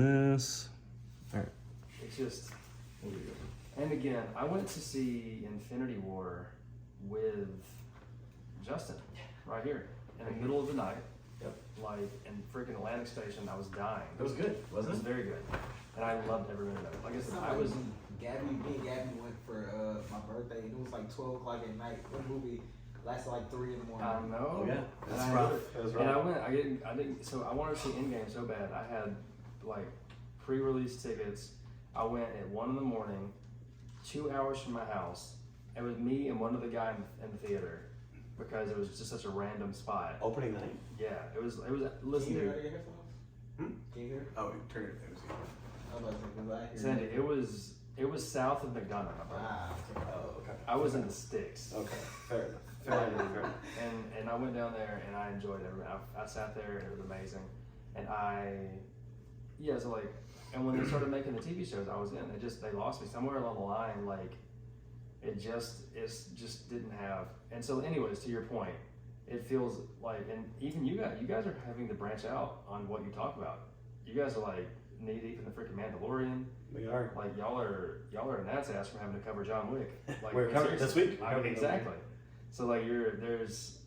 This. All right. It's just, and again, I went to see Infinity War with Justin right here in the middle of the night. Yep. Like in freaking Atlantic Station, I was dying. It was good, wasn't It was it? very good, and I loved every minute of it. Like I said, I was. Me and Gabby went for my birthday, and it was like 12 o'clock at night. What movie lasted like 3 in the morning? I know. Oh yeah, And that's I rough. did it. That was And I rough. went. I didn't. So I wanted to see Endgame so bad. I had like pre-release tickets. I went at 1 in the morning, 2 hours from my house. It was me and one other guy in the theater because it was just such a random spot. Opening night. Yeah, it was. Listen, Can you hear dude, your headphones? Can you hear? Oh, turn it. I was like, was I hear? Sandy, it was south of McDonough, my brother. Oh, okay. I was in the sticks. Okay, fair enough. Fair enough. Fair enough. And I went down there and I enjoyed it. I sat there and it was amazing. And so like, and when they started making the TV shows, I was in. They lost me somewhere along the line. Like, it just didn't have. And so, anyways, to your point, it feels like, and even you guys are having to branch out on what you talk about. You guys are like knee deep in the freaking Mandalorian. We are. Like y'all are an ass ass from having to cover John Wick. Like We're covering this week. I mean, exactly. So like there's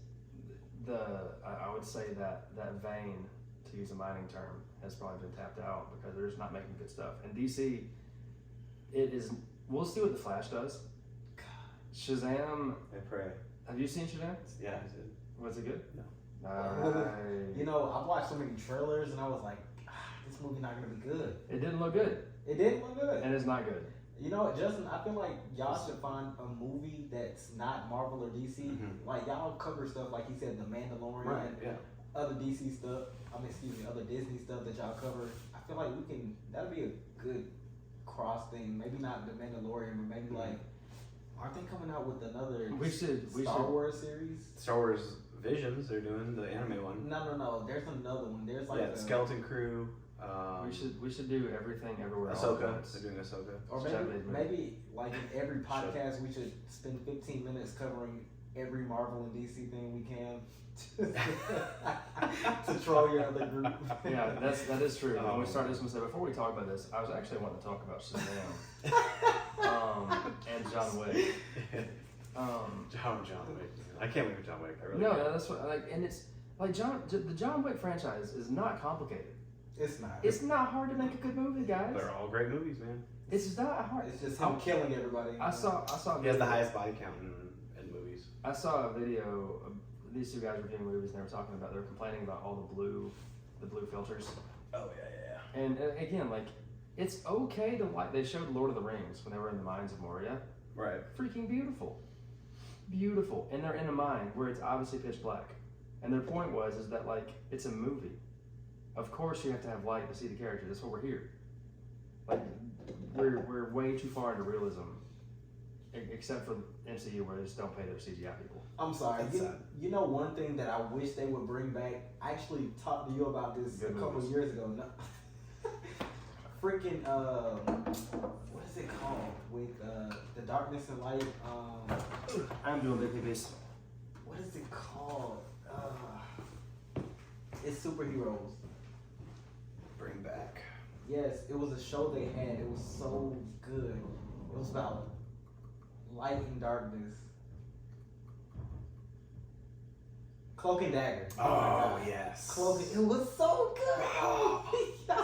I would say that vein, to use a mining term, has probably been tapped out because they're just not making good stuff. And DC, it is. We'll see what the Flash does. Shazam. I pray. Have you seen Shazam? Yeah, I did. Was it good? No. You know, I've watched so many trailers, and I was like, this movie not gonna be good. It didn't look good, It didn't look good. and it's not good. You know, Justin, I feel like y'all should find a movie that's not Marvel or DC. Mhm. Like y'all cover stuff like he said, The Mandalorian, Right. Yeah. other DC stuff. Other Disney stuff that y'all cover. I feel like that'd be a good cross thing. Maybe not The Mandalorian, but maybe like, aren't they coming out with another We should. Star Wars series? Star Wars Visions. They're doing the anime one. No. There's another one. There's like Yeah, Skeleton Crew. We should do everything everywhere. all at Ahsoka. once. They're doing Ahsoka. Or maybe like in every podcast we should spend 15 minutes covering every Marvel and DC thing we can to troll your other group. Yeah, that is true. When we Oh. started this one, so before we talk about this, I was actually wanting to talk about Shazam and John Wick. John Wick. I can't wait for John Wick. I really No, can't. that's what and it's like the John Wick franchise is not complicated. It's not. It's not hard to make a good movie, guys. They're all great movies, man. It's not hard. It's just him killing everybody. I saw. He has the highest body count in movies. I saw a video of these two guys reviewing movies, and they were complaining about all the blue filters. Oh yeah. And again, like, it's okay to like. They showed Lord of the Rings when they were in the mines of Moria. Right. Freaking beautiful, and they're in a mine where it's obviously pitch black. And their point is that like it's a movie. Of course, you have to have light to see the character. That's what we're here. Like, we're way too far into realism, except for MCU where they just don't pay their CGI people. I'm sorry. That's sad. You know one thing that I wish they would bring back? I actually talked to you about this Good a couple movies. years ago. No. Freaking what is it called with the darkness and light? I'm doing big pieces. What is it called? It's superheroes. Bring back. Yes, it was a show they had. It was so good. It was about light and darkness. Cloak and Dagger. Oh, my God. yes. Cloak. It was so good.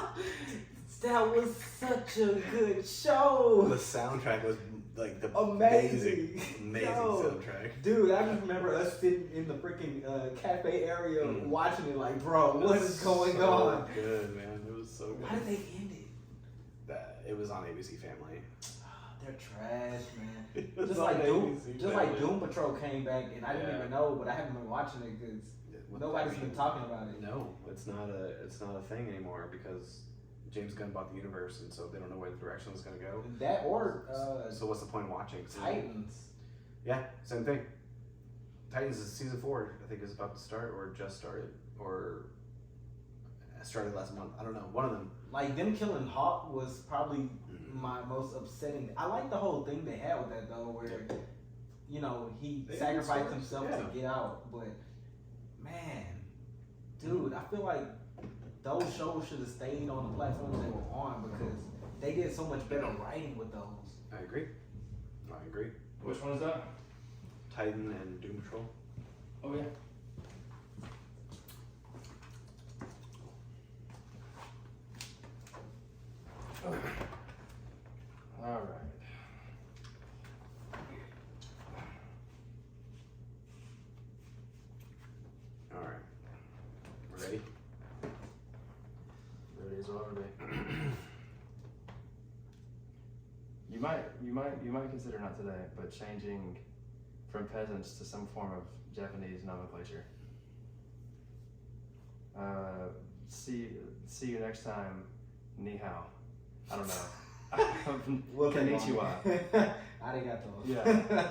That was such a good show. The soundtrack was like the Amazing. amazing Yo. soundtrack. Dude, I just remember us sitting in the freaking cafe area watching it like, bro, what is going on? Good, man. It was so good. Why did they end it? It was on ABC Family. They're trash, man. It was Just on like Doom, ABC just like Family. Doom Patrol came back, and I didn't Yeah. even know, but I haven't been watching it because nobody's been talking about it. No, it's not a thing anymore because James Gunn bought the universe, and so they don't know where the direction is going to go. That or So what's the point of watching? Titans. Yeah, same thing. Titans is season 4. I think is about to start, or just started, or started last month. I don't know. One of them. Like them killing Hawk was probably my most upsetting. I like the whole thing they had with that though, where you know he They sacrificed stories, himself yeah. to get out. But man, dude, I feel like those shows should have stayed on the platforms they were on because they did so much better writing with those. I agree. Which one is that? Titan and Doom Patrol. Oh yeah. All right. All right. We're ready. Ready as well, ready. You might consider not today, but changing from peasants to some form of Japanese nomenclature. See you next time. Ni hao. I don't know. Konnichiwa. Arigato. Yeah.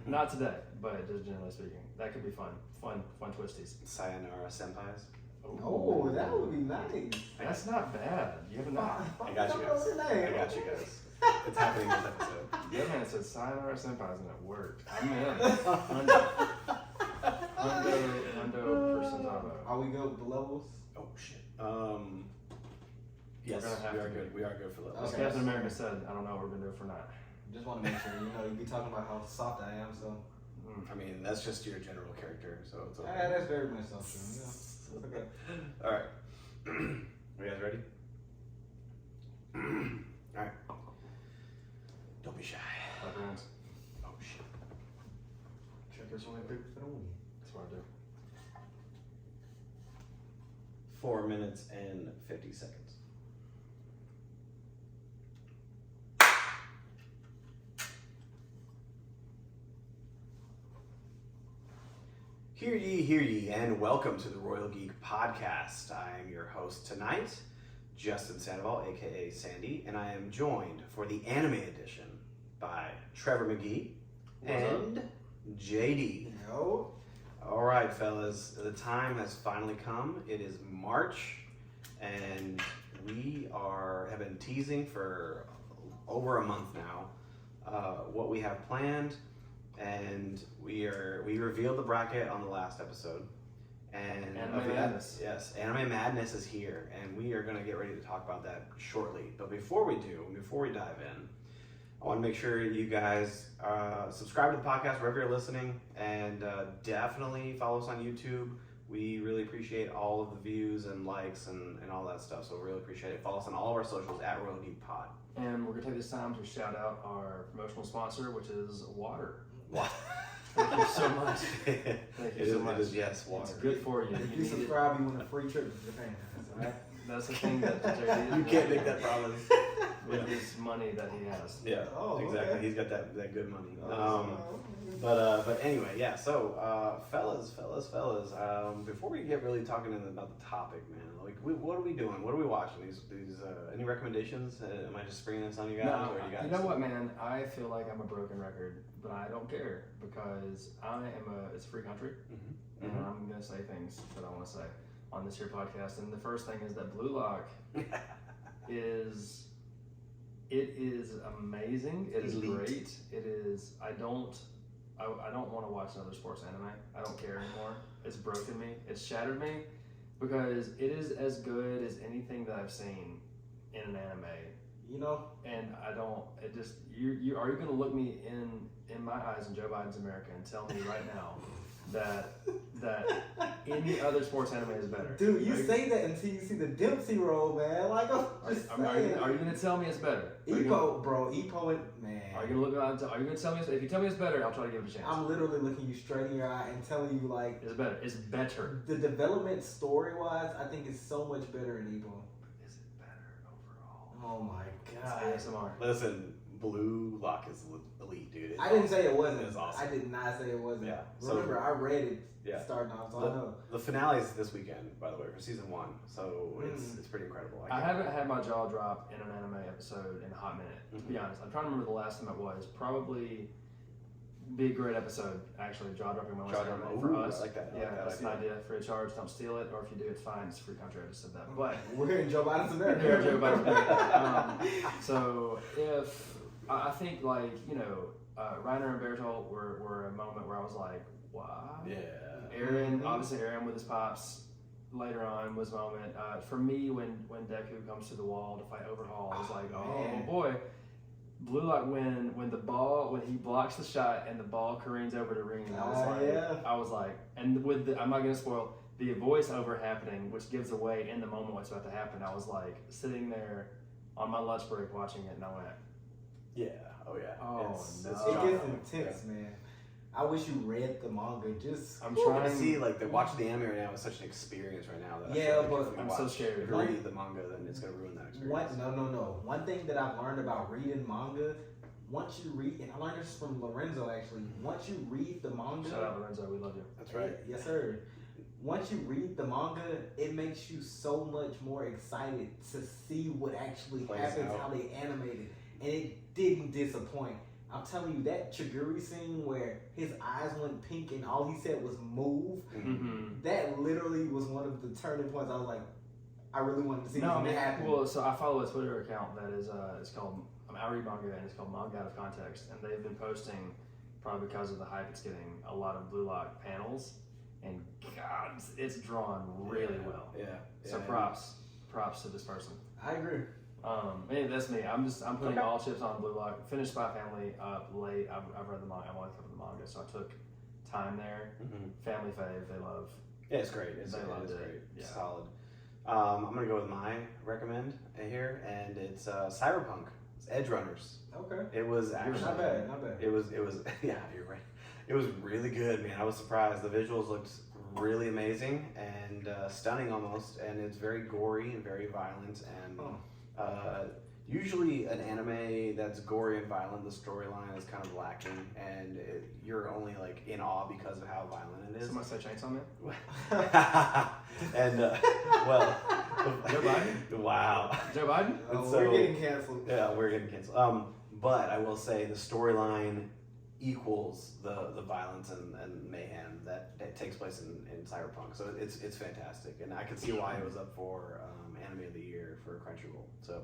Not today, but just generally speaking, that could be fun. Fun twisties. Sayonara senpais. Oh, that would be nice. That's not bad. You have enough. I got you guys. I got you guys. It's happening this episode. Yeah, man, it said Sayonara Senpais and it worked. I'm in. Hundo percentavo. Are we good with the levels? Oh shit. Yes, We're gonna have we are to good. We are good for As levels. Okay. Captain America said, I don't know what we're gonna do for night. Just want to make sure, you be talking about how soft I am, so. I mean, that's just your general character, so it's okay. Yeah, that's very much so true. It's okay. All right. Are you guys ready? All right. Don't be shy. Clap your hands. Oh shit. Checkers only pick for the win. That's what I do. 4 minutes and 50 seconds. Hear ye, and welcome to the Royal Geek Podcast. I am your host tonight, Justin Sandoval, aka Sandy, and I am joined for the anime edition by Trevor McGee and JD. Yo. All right, fellas, the time has finally come. It is March, and we have been teasing for over a month now what we have planned, and we revealed the bracket on the last episode. And Anime Madness. Yes, Anime Madness is here, and we are going to get ready to talk about that shortly. But before we dive in, I want to make sure you guys subscribe to the podcast wherever you're listening, and definitely follow us on YouTube. We really appreciate all of the views and likes and all that stuff, so really appreciate it. Follow us on all of our socials at Royal Geek Pod. And we're gonna take this time to shout out our promotional sponsor, which is water. Wow. Thank you so much. Thank you so much. It is, yes, water. It's good for you. If You you need it. subscribe, you win a free trip to Japan. Alright? That's the thing that JD You can't make that promise. with his money that he has. Yeah, Oh, exactly. okay. He's got that good money. Oh, But anyway, yeah. So, fellas, before we get really talking about the topic, man, like, what are we doing? What are we watching? These any recommendations? Am I just springing this on you guys? No, or you guys? you know what, man? I feel like I'm a broken record, but I don't care because it's a free country, and I'm gonna say things that I want to say on this here podcast. And the first thing is that Blue Lock is amazing. It is Elite. great. It is. I don't want to watch another sports anime. I don't care anymore. It's broken me. It's shattered me because it is as good as anything that I've seen in an anime. You know? And I don't. It just you are you going to look me in my eyes in Joe Biden's America and tell me right now that any other sports anime is better? Dude, you say that until you see the Dempsey roll, man. Like, I'm just Are you going to tell me it's better? Epo, bro. Epo, man. Are you going to tell me if you tell me it's better? I'll try to give it a chance. I'm literally looking you straight in your eye and telling you, like, It's better. It's better. the development story-wise, I think is so much better in Epo. Is it better overall? Oh my It's god. ASMR. Listen, Blue Lock is elite, dude. It's I didn't awesome. say it wasn't. It's awesome. I did not say it wasn't. Yeah. So- Remember, I read it Yeah. starting off, so I know. The finale is this weekend, by the way, for season 1. So it's pretty incredible. I haven't had my jaw drop in an anime episode in a hot minute, to be honest. I'm trying to remember the last time it was. Probably be a great episode, actually, jaw dropping my last Jaw anime dropping. for Ooh, us. I like that. I Yeah, like that that's an idea. idea. Free of charge, don't steal it, or if you do, it's fine. It's a free country, I just said that. But We're in Joe Biden's America. yeah, Joe Biden's America. So if I think Reiner and Bertolt were a moment where I was like, wow. Yeah. Aaron, obviously Aaron with his pops, later on was a moment for me when Deku comes to the wall to fight Overhaul. I was like, oh boy. Blue Lock when he blocks the shot and the ball careens over to Ring. I was like, and with I'm not gonna spoil the voiceover happening, which gives away in the moment what's about to happen. I was like sitting there on my lunch break watching it, and I went, yeah, oh yeah, no. It gets intense, man. I wish you read the manga. I'm trying to see watching the anime right now is such an experience right now. That Yeah, I feel like but if I'm so scared. If you read the manga, then it's gonna ruin that experience. No. One thing that I've learned about reading manga, once you read, and I learned this from Lorenzo actually. Once you read the manga, shout out Lorenzo, we love you. That's right. Yes, sir. Once you read the manga, it makes you so much more excited to see what actually happens, how they animated, and it didn't disappoint. I'm telling you, that Chiguri scene where his eyes went pink and all he said was move, that literally was one of the turning points. I was like, I really wanted to see something happen. Well, so I follow a Twitter account that is, it's called, I read manga and it's called Manga Out of Context, and they've been posting, probably because of the hype it's getting, a lot of Blue Lock panels, and God, it's drawn really well. Yeah. So props to this person. I agree. Anyway, that's me. I'm putting all chips on Blue Lock. Finished Spy Family up late. I've read the manga. I've only covered the manga, so I took time there. Family fave. They love. Yeah, it's great. It's great. Yeah. Solid. I'm gonna go with my recommend here, and it's Cyberpunk. It's Edge Runners. Okay. It was actually not bad. It was yeah, you're right. It was really good, man. I was surprised. The visuals looked really amazing and stunning almost, and it's very gory and very violent and. Usually an anime that's gory and violent, the storyline is kind of lacking, and you're only like in awe because of how violent it is. Someone said Chainsaw Man? And well, Joe Biden? Wow. Joe Biden? We're getting canceled. Yeah, we're getting canceled. But I will say the storyline equals the violence and mayhem that takes place in Cyberpunk. So it's fantastic, and I can see why it was up for Anime of the Year for Crunchyroll. So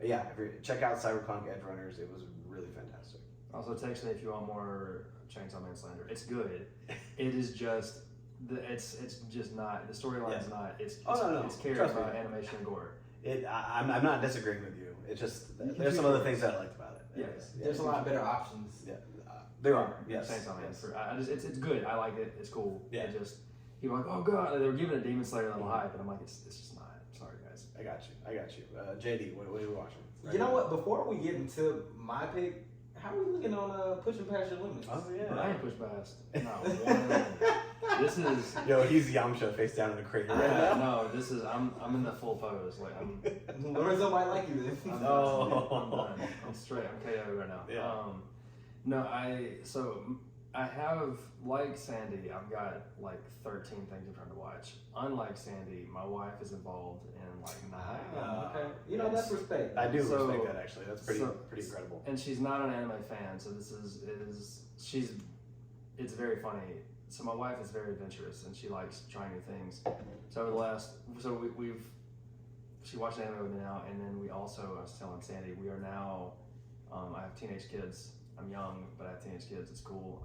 yeah, check out Cyberpunk Edge Runners. It was really fantastic. Also, text me if you want more Chainsaw Man slander. It's good. It is just it's just not the storyline's not. It's carried by animation and gore. I'm not disagreeing with you. It's just there's some other things that I liked about it. Yes, there's a lot better options. Yeah, there are. Yes, Chainsaw Man. Yes. It's good. I like it. It's cool. Yeah. It just people are like, oh god, they were giving a Demon Slayer level hype, and I'm like, it's just not. Sorry guys. I got you. JD, what are you watching? You know what? Before we get into my pick, how are we looking on pushing past your limits? Oh yeah. But I ain't pushed past. No. This is. Yo, he's Yamcha face down in the crater. Yeah. No. This is. I'm in the full pose. Like I'm. Lorenzo might like you then. I'm done. I'm straight. I'm KO right now. Yeah. No. I have, like Sandy, I've got like 13 things I'm trying to watch. Unlike Sandy, my wife is involved in like 9. Okay. You know, that's respect. I do respect that actually. That's pretty incredible. And she's not an anime fan, so it's very funny. So my wife is very adventurous and she likes trying new things. So over the last, she watched anime with me now, and then I was telling Sandy, we are now, I have teenage kids. I'm young, but I have teenage kids. It's cool.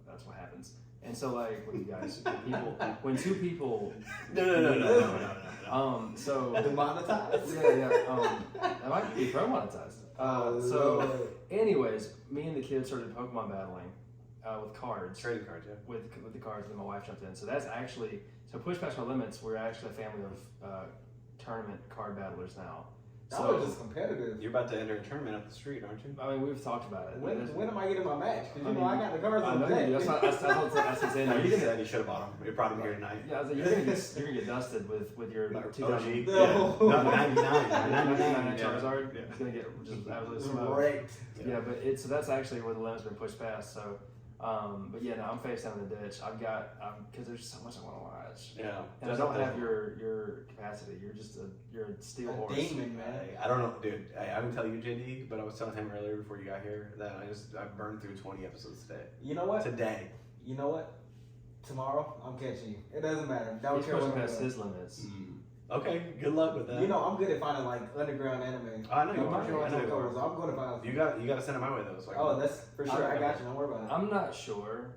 That's what happens. And so, like, when two people. No. So. Demonetized? Yeah. I might be pro-monetized. So, anyways, me and the kids started Pokemon battling with cards. Trading cards, yeah. With the cards, and then my wife jumped in. So that's actually push past my limits. We're actually a family of tournament card battlers now. That was just competitive. You're about to enter a tournament up the street, aren't you? I mean, we've talked about it. When am I getting my match? Because I got the cards on the deck. That's what's in. You said you should have bought them. You brought them here tonight. Yeah, I was like, you're gonna get dusted with your 2000. No. Yeah. 99 Charizard. Yeah. It's gonna get just absolutely smoked. Yeah, but so that's actually where the limit's been pushed past. So, but yeah, no, I'm face down in the ditch. Because there's so much I want to watch. Yeah. And I don't have your capacity. You're a steel horse. Demon, man. I don't know, dude. I didn't tell you, JD, but I was telling him earlier before you got here that I burned through 20 episodes today. You know what? Today. You know what? Tomorrow, I'm catching you. It doesn't matter. He's pushing past his limits. Okay, good luck with that. You know, I'm good at finding like underground anime. I know you are. I'm going to find. You got to send it my way though. So that's for sure. I got you. Don't worry about it. I'm not sure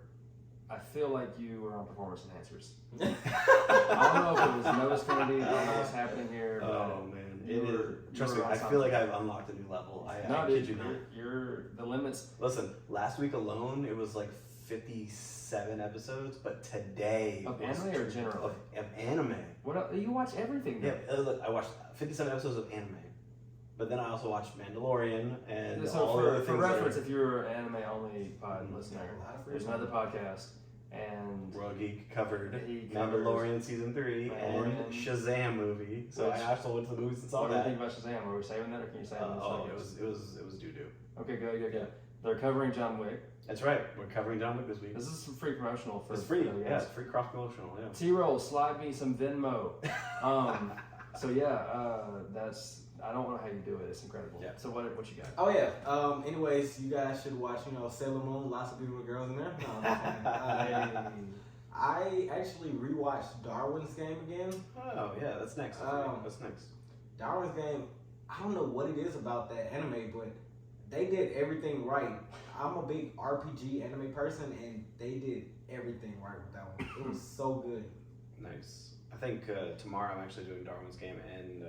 I feel like you were on performance enhancers. I don't know if it was nose candy. I don't know what's happening here. Oh man, you it were- is. Trust you me, were on I feel something. like I've unlocked a new level. No, I dude, kid you not. you're the limits. Listen, last week alone, it was like 57 episodes, but today Of was anime or generally? of anime. What else? You watch everything. Yeah, Then. look, I watched 57 episodes of anime, but then I also watched Mandalorian and So all the other for things. reference, that if you're an anime only pod listener, A lot of free there's time. another podcast, and Royal Geek covered He covers Mandalorian season 3 and Mandalorian. Shazam movie. So Which- I actually went to the movies and saw what do you that. think about Shazam? Are we saving that, or can you say it? on the It podcast? was doo doo. Okay, good. They're covering John Wick. That's right. We're covering John Wick this week. This is some free promotional for It's free. for the Yeah, guys. it's free cross promotional. Yeah. T-Roll, slide me some Venmo. So yeah, that's. I don't know how you do it. It's incredible. Yeah. So what you got? Oh yeah. Anyways, you guys should watch. Sailor Moon. Lots of beautiful girls in there. No, I'm just kidding. I actually rewatched Darwin's Game again. Oh yeah, that's next. That's next. Darwin's Game. I don't know what it is about that anime, but they did everything right. I'm a big RPG anime person, and they did everything right with that one. It was so good. Nice. I think tomorrow I'm actually doing Darwin's Game and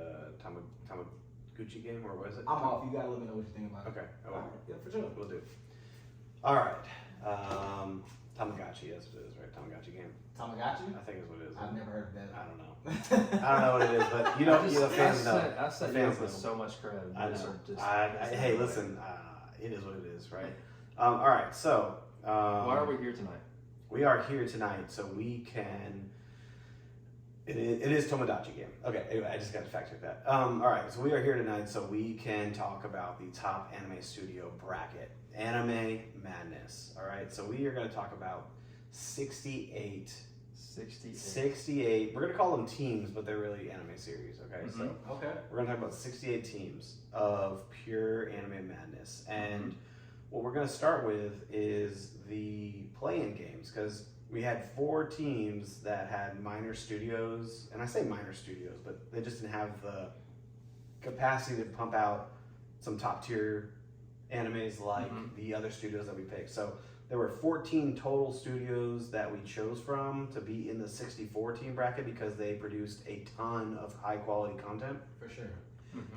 Tamaguchi Game, or what is it? I'm off. You gotta let me know what you think about it. Okay. I will. Alright, yeah, for sure. We'll do. All right. Tamagotchi, yes it is, right? Tamagotchi Game. Tamagotchi? I think is what it is. I've never heard of that. I don't know. I don't know what it is, but you know, the fans know. I set The you fans up with know. so much credit. I These know. are just- Hey, listen. It is what it is, right? All right. So. Why are we here tonight? We are here tonight so we can. It is Tomodachi Game. Okay, anyway, I just got to fact check that. All right, so we are here tonight so we can talk about the top anime studio bracket, Anime Madness. All right, so we are going to talk about 68. 68. We're going to call them teams, but they're really anime series. Okay, so Okay. we're going to talk about 68 teams of pure anime madness, and what we're going to start with is the play-in games because we had 4 teams that had minor studios, and I say minor studios, but they just didn't have the capacity to pump out some top tier animes like the other studios that we picked. So there were 14 total studios that we chose from to be in the 64 team bracket because they produced a ton of high quality content. For sure.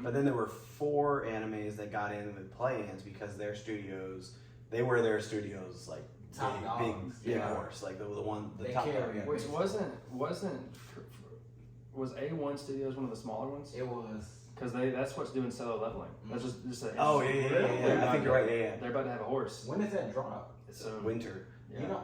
But then there were 4 animes that got in with play-ins because their studios, they were their studios like Top big dogs. big Yeah. horse, like the one the They top carry dog. it. Which was A1 Studios one of the smaller ones? It was. Because that's what's doing solo leveling. That's just an Oh yeah. I think you're right. Yeah. They're about to have a horse. When does that drop? So Winter. yeah. You know,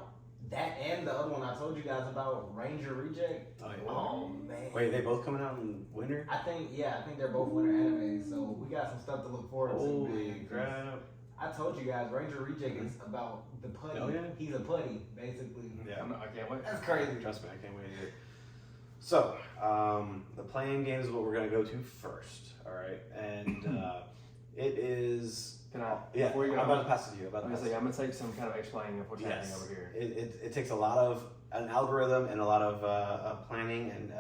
that and the other one I told you guys about, Ranger Reject. Oh, yeah. Oh man. Wait, they both coming out in winter? I think they're both winter animes, so we got some stuff to look forward to. Holy man. crap! I told you guys, Ranger Reject is about the putty. Oh, yeah? He's a putty, basically. Yeah. I can't wait. That's crazy. Trust me, I can't wait either. So, the playing game is what we're gonna go to first. All right, and it is. Can I? Yeah, Before you go, I'm about to pass it to you. I'm gonna take some kind of explaining of what's happening over here. It takes a lot of an algorithm and a lot of planning, and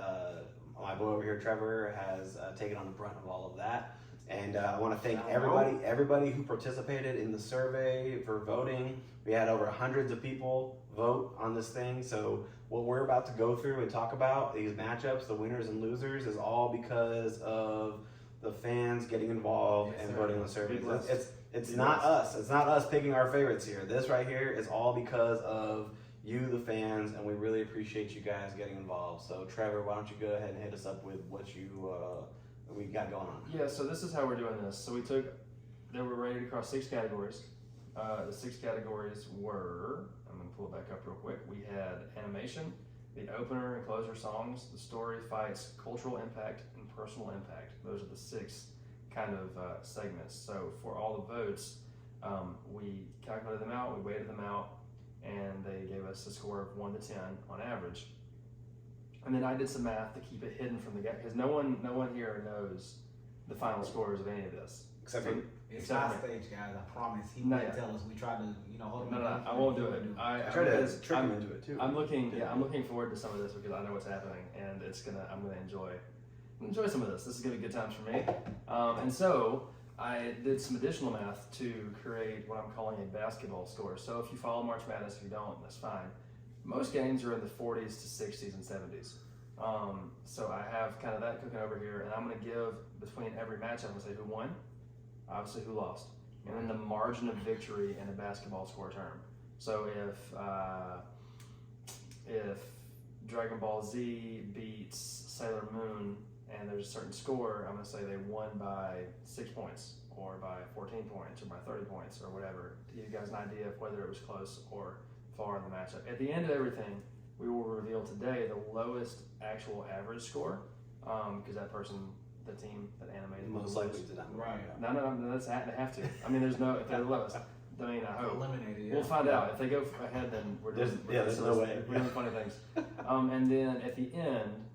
my boy over here, Trevor, has taken on the brunt of all of that. And I want to thank everybody who participated in the survey for voting. We had over hundreds of people vote on this thing. So what we're about to go through and talk about, these matchups, the winners and losers, is all because of the fans getting involved and voting on the survey. It's not us. It's not us picking our favorites here. This right here is all because of you, the fans, and we really appreciate you guys getting involved. So Trevor, why don't you go ahead and hit us up with what we got going on? Yeah, so this is how we're doing this. So they were rated across 6 categories. The 6 categories were, I'm going to pull it back up real quick. We had animation, the opener and closer songs, the story, fights, cultural impact, and personal impact. Those are the 6 kind of segments. So for all the votes, we calculated them out, we weighted them out, and they gave us a score of 1 to 10 on average. And then I did some math to keep it hidden from the guy, because no one here knows the final scores of any of this. Except for It's Except high for stage, guys. I promise. He No, didn't yeah. tell us. We tried to, hold him. No, down. I won't do it. I try to because trick him into it too. I'm looking forward to some of this because I know what's happening, and I'm gonna enjoy some of this. This is gonna be good times for me. And so I did some additional math to create what I'm calling a basketball score. So if you follow March Madness, if you don't, that's fine. most games are in the 40s to 60s and 70s. So I have kind of that cooking over here, and I'm going to give between every match, I'm going to say who won, obviously who lost, and then the margin of victory in a basketball score term. So if Dragon Ball Z beats Sailor Moon and there's a certain score, I'm going to say they won by 6 points or by 14 points or by 30 points or whatever, to give you guys an idea of whether it was close or far in the matchup. At the end of everything, we will reveal today the lowest actual average score, because that person, the team that animated Most will likely lose. to not. Right. No, that's they have to. I mean, there's no, if they're the lowest, I mean, I hope. Eliminated. Yeah. We'll find out. If they go ahead, then we're doing, There's no way. We're doing funny things. And then at the end,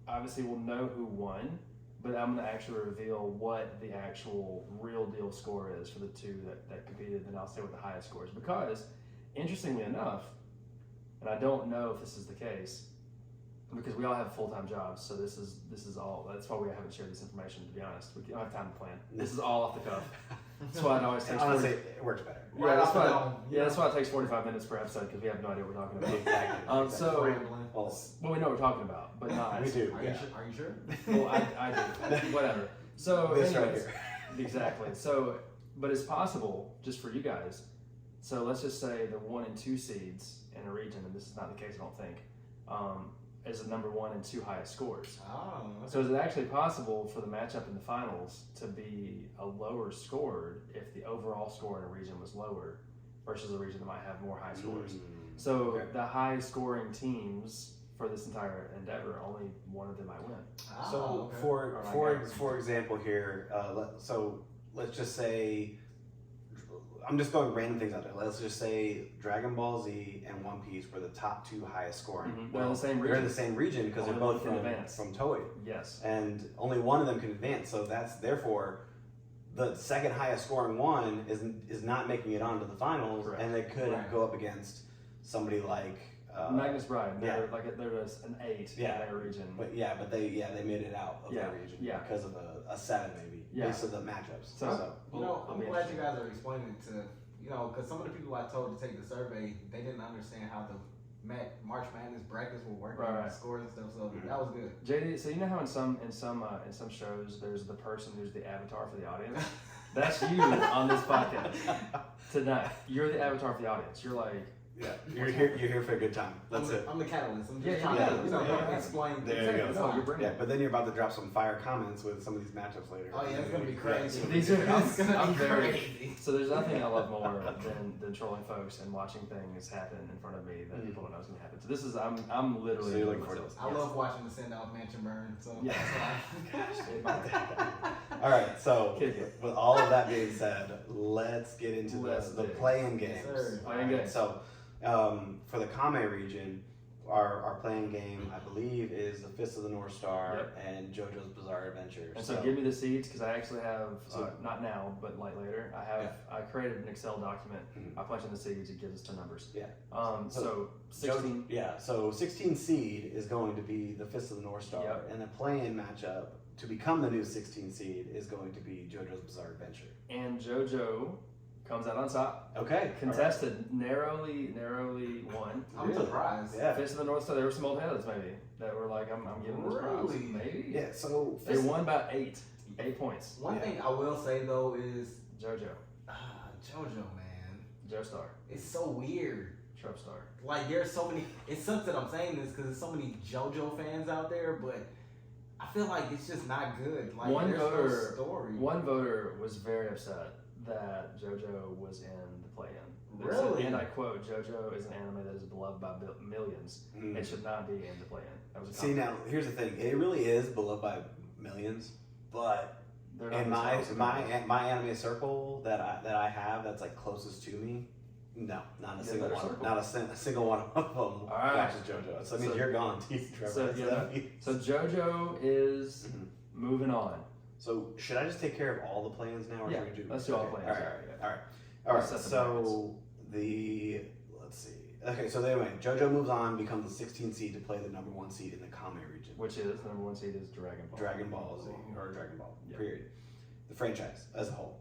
obviously we'll know who won, but I'm going to actually reveal what the actual real deal score is for the two that competed, and I'll say what the highest score is. Because, interestingly enough, and I don't know if this is the case, because we all have full-time jobs, so this is all, that's why we haven't shared this information, to be honest. We don't have time to plan. This is all off the cuff. That's why it always takes Honestly, it works better. Yeah, that's off the why. dome, That's why it takes 45 minutes per episode, because we have no idea what we're talking about. Exactly. So, Rambling. Well, we know what we're talking about, but not. we do. Are Yeah. you sure? Are you sure? Well, I do. Whatever. So, This right anyways, here. exactly. So, but it's possible, just for you guys. So let's just say the 1 and 2 seeds in a region, and this is not the case, I don't think, is the number 1 and 2 highest scores. Oh. So is it actually possible for the matchup in the finals to be a lower scored if the overall score in a region was lower versus a region that might have more high scores? So Okay. the high scoring teams for this entire endeavor, only one of them might win. So okay. for example here, so let's just say, I'm just throwing random things out there. Let's just say Dragon Ball Z and One Piece were the top 2 highest scoring. Mhm. They're in the same They're in region. the same region because they're Only one both can from advance. Toei, Yes. and only one of them can advance. So that's therefore the second highest scoring one is not making it onto the finals, Correct. and they could Right. go up against somebody like Magnus Bride, yeah. they're an 8 Yeah. in their region. But they made it out of Yeah, their region yeah. because of a 7 maybe Yeah. based on the matchups. So- You know, I'll I'm be glad you interested. guys are explaining it to, because some of the people I told to take the survey, they didn't understand how the March Madness brackets were working, Right, and right. the scores and stuff. So Mhm. that was good. JD, so you know how in some shows there's the person who's the avatar for the audience? That's you on this podcast tonight. You're the avatar for the audience. You're like, Yeah, you're here for a good time. That's it. I'm the catalyst. I'm just Yeah, trying yeah, to yeah. explain. There you go. No, you're bringing Yeah, but then you're about to drop some fire comments with some of these matchups later. Oh yeah, it's gonna be crazy. Yeah, These are- It's gonna I'm be very- crazy. so there's nothing I love more than trolling folks and watching things happen in front of me that people don't know is going to happen. So this is, I'm literally. So you're doing looking forward this. I Yes. love watching the send off mansion burn. So Yeah. that's why. It might- All right, so Kick it. with all of that being said, let's get into Let's the do. playing Yes, games. sir. Playing games. So for the Kame region, our playing game, I believe, is the Fist of the North Star Yep. and JoJo's Bizarre Adventure. And so give me the seeds because I actually have, So- not now, but like later, I created an Excel document. Mhm. I punch in the seeds, it gives us the numbers. Yeah. So 16. So 16 seed is going to be the Fist of the North Star, Yep. and the play-in matchup to become the new 16 seed is going to be JoJo's Bizarre Adventure. And JoJo comes out on top. Okay. Contested, narrowly won. I'm Really? surprised. Yeah. Fist of the North Star, there were some old heads maybe that were like, I'm giving this props. Really? Maybe. Yeah. So They won by 8 points. One Yeah. thing I will say though is JoJo, JoJo, man, Joestar, it's so weird. Trupstar. Like there's so many. It sucks that I'm saying this because there's so many JoJo fans out there, but I feel like it's just not good. Like One there's voter- no story. One voter was very upset that JoJo was in the play-in. They said, Really? and I quote, JoJo is an anime that is beloved by millions. mm. It should not be in the play-in. That was a See, now here's the thing. It really is beloved by millions, but They're not in gonna tell us my anime circle that I have that's like closest to me, no, not a Yeah, single better one. circle. Not a single one of them right. watches JoJo. So that means So- you're gone, Trevor. so, That's yeah, definitely- So JoJo is Mhm. moving on. So should I just take care of all the plans now, or Yeah, should we do? let's do all the okay. plans. All right, Yeah. all right, all right. Let's set the So let's see. Okay, so anyway, JoJo moves on, becomes the 16th seed to play the number 1 seed in the Kame region. Which is the number 1 seed is Dragon Ball. Dragon Ball Z or Dragon Ball. Yeah. Period. The franchise as a whole.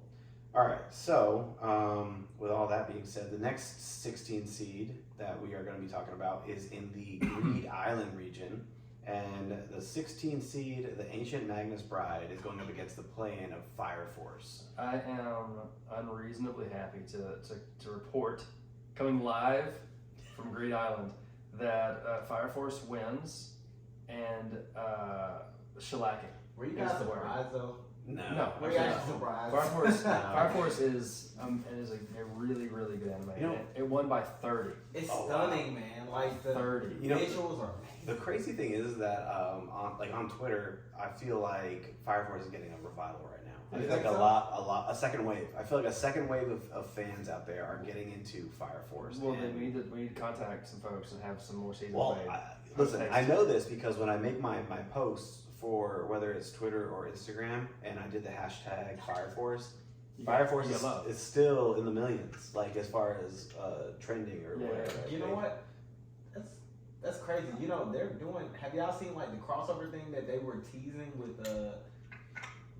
All right, so with all that being said, the next 16 seed that we are going to be talking about is in the Greed Island region. And the 16 seed, the Ancient Magnus Bride, is going up against the play-in of Fire Force. I am unreasonably happy to report, coming live from Greed Island, that Fire Force wins and shellacking. Were you guys is the word. surprised though? No, Were you actually surprised? Fire Force is a really really good anime. You know- It won by 30. It's Oh, stunning, man. Like the 30. You know, visuals are amazing. The crazy thing is that on Twitter, I feel like Fire Force is getting a revival right now. I You feel like think so? a second wave. I feel like a second wave of fans out there are getting into Fire Force. Well, then And- we need to contact some folks and have some more seasons Well, made. listen, I know this because when I make my posts for whether it's Twitter or Instagram, and I did the hashtag Fire Force, You Fire got- Force you got love. is still in the millions, like as far as trending or Yeah. whatever. You know what? That's crazy. You know they're doing. Have y'all seen like the crossover thing that they were teasing with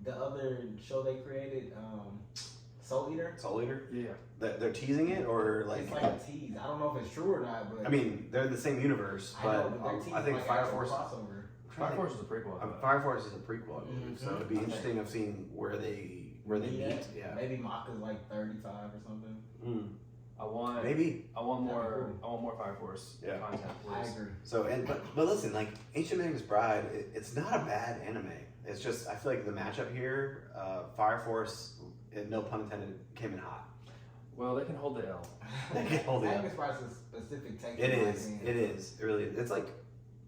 the other show they created, Soul Eater? Soul Eater? Yeah. They're teasing it, or like? It's like a tease. I don't know if it's true or not, but I mean, they're in the same universe, I know, but but they're teasing I think like Fire actual Force. crossover. Fire Force is a prequel. I thought. Fire Force is a prequel, I believe, so it'd be Mhm. interesting of seeing where they meet. Yeah, Maybe Maka's like 35 or something. I want maybe. I want That'd be more. I want more Fire Force Yeah. content, I please. agree. So but listen, like Ancient Magnus Bride, it's not a bad anime. It's just I feel like the matchup here, Fire Force, no pun intended, came in hot. Well, they can hold the L. They can hold it up. Magnus Price is specific take. It in my is. opinion. It is. It really is. It's like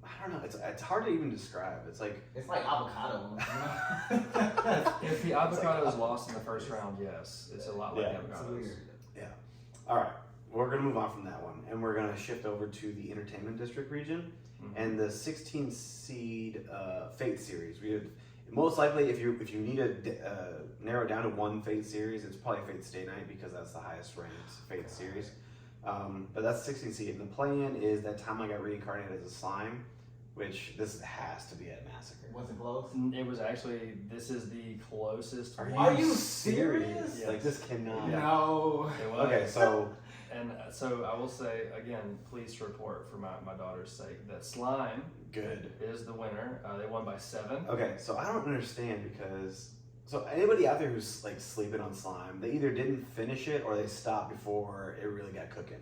I don't know. It's hard to even describe. It's like It's like avocado. You know? If the avocado is lost in the first round, yes, it's a lot like Yeah. It's avocados. weird. all right. We're gonna move on from that one, and we're gonna shift over to the Entertainment District region. Mhm. And the 16 seed Fate series. We would most likely, if you need to narrow down to one Fate series, it's probably Fate Stay Night because that's the highest ranked Fate series. But that's 16 seed. And the plan is that time I got reincarnated as a slime, which this has to be at Massacre. Was it close? It was actually. This is the closest. Are you serious? Yes. Like this cannot. No. It was. Okay, so And so I will say again, please report for my daughter's sake that Slime good. is the winner. They won by 7. Okay, so I don't understand because so anybody out there who's like sleeping on slime, they either didn't finish it or they stopped before it really got cooking.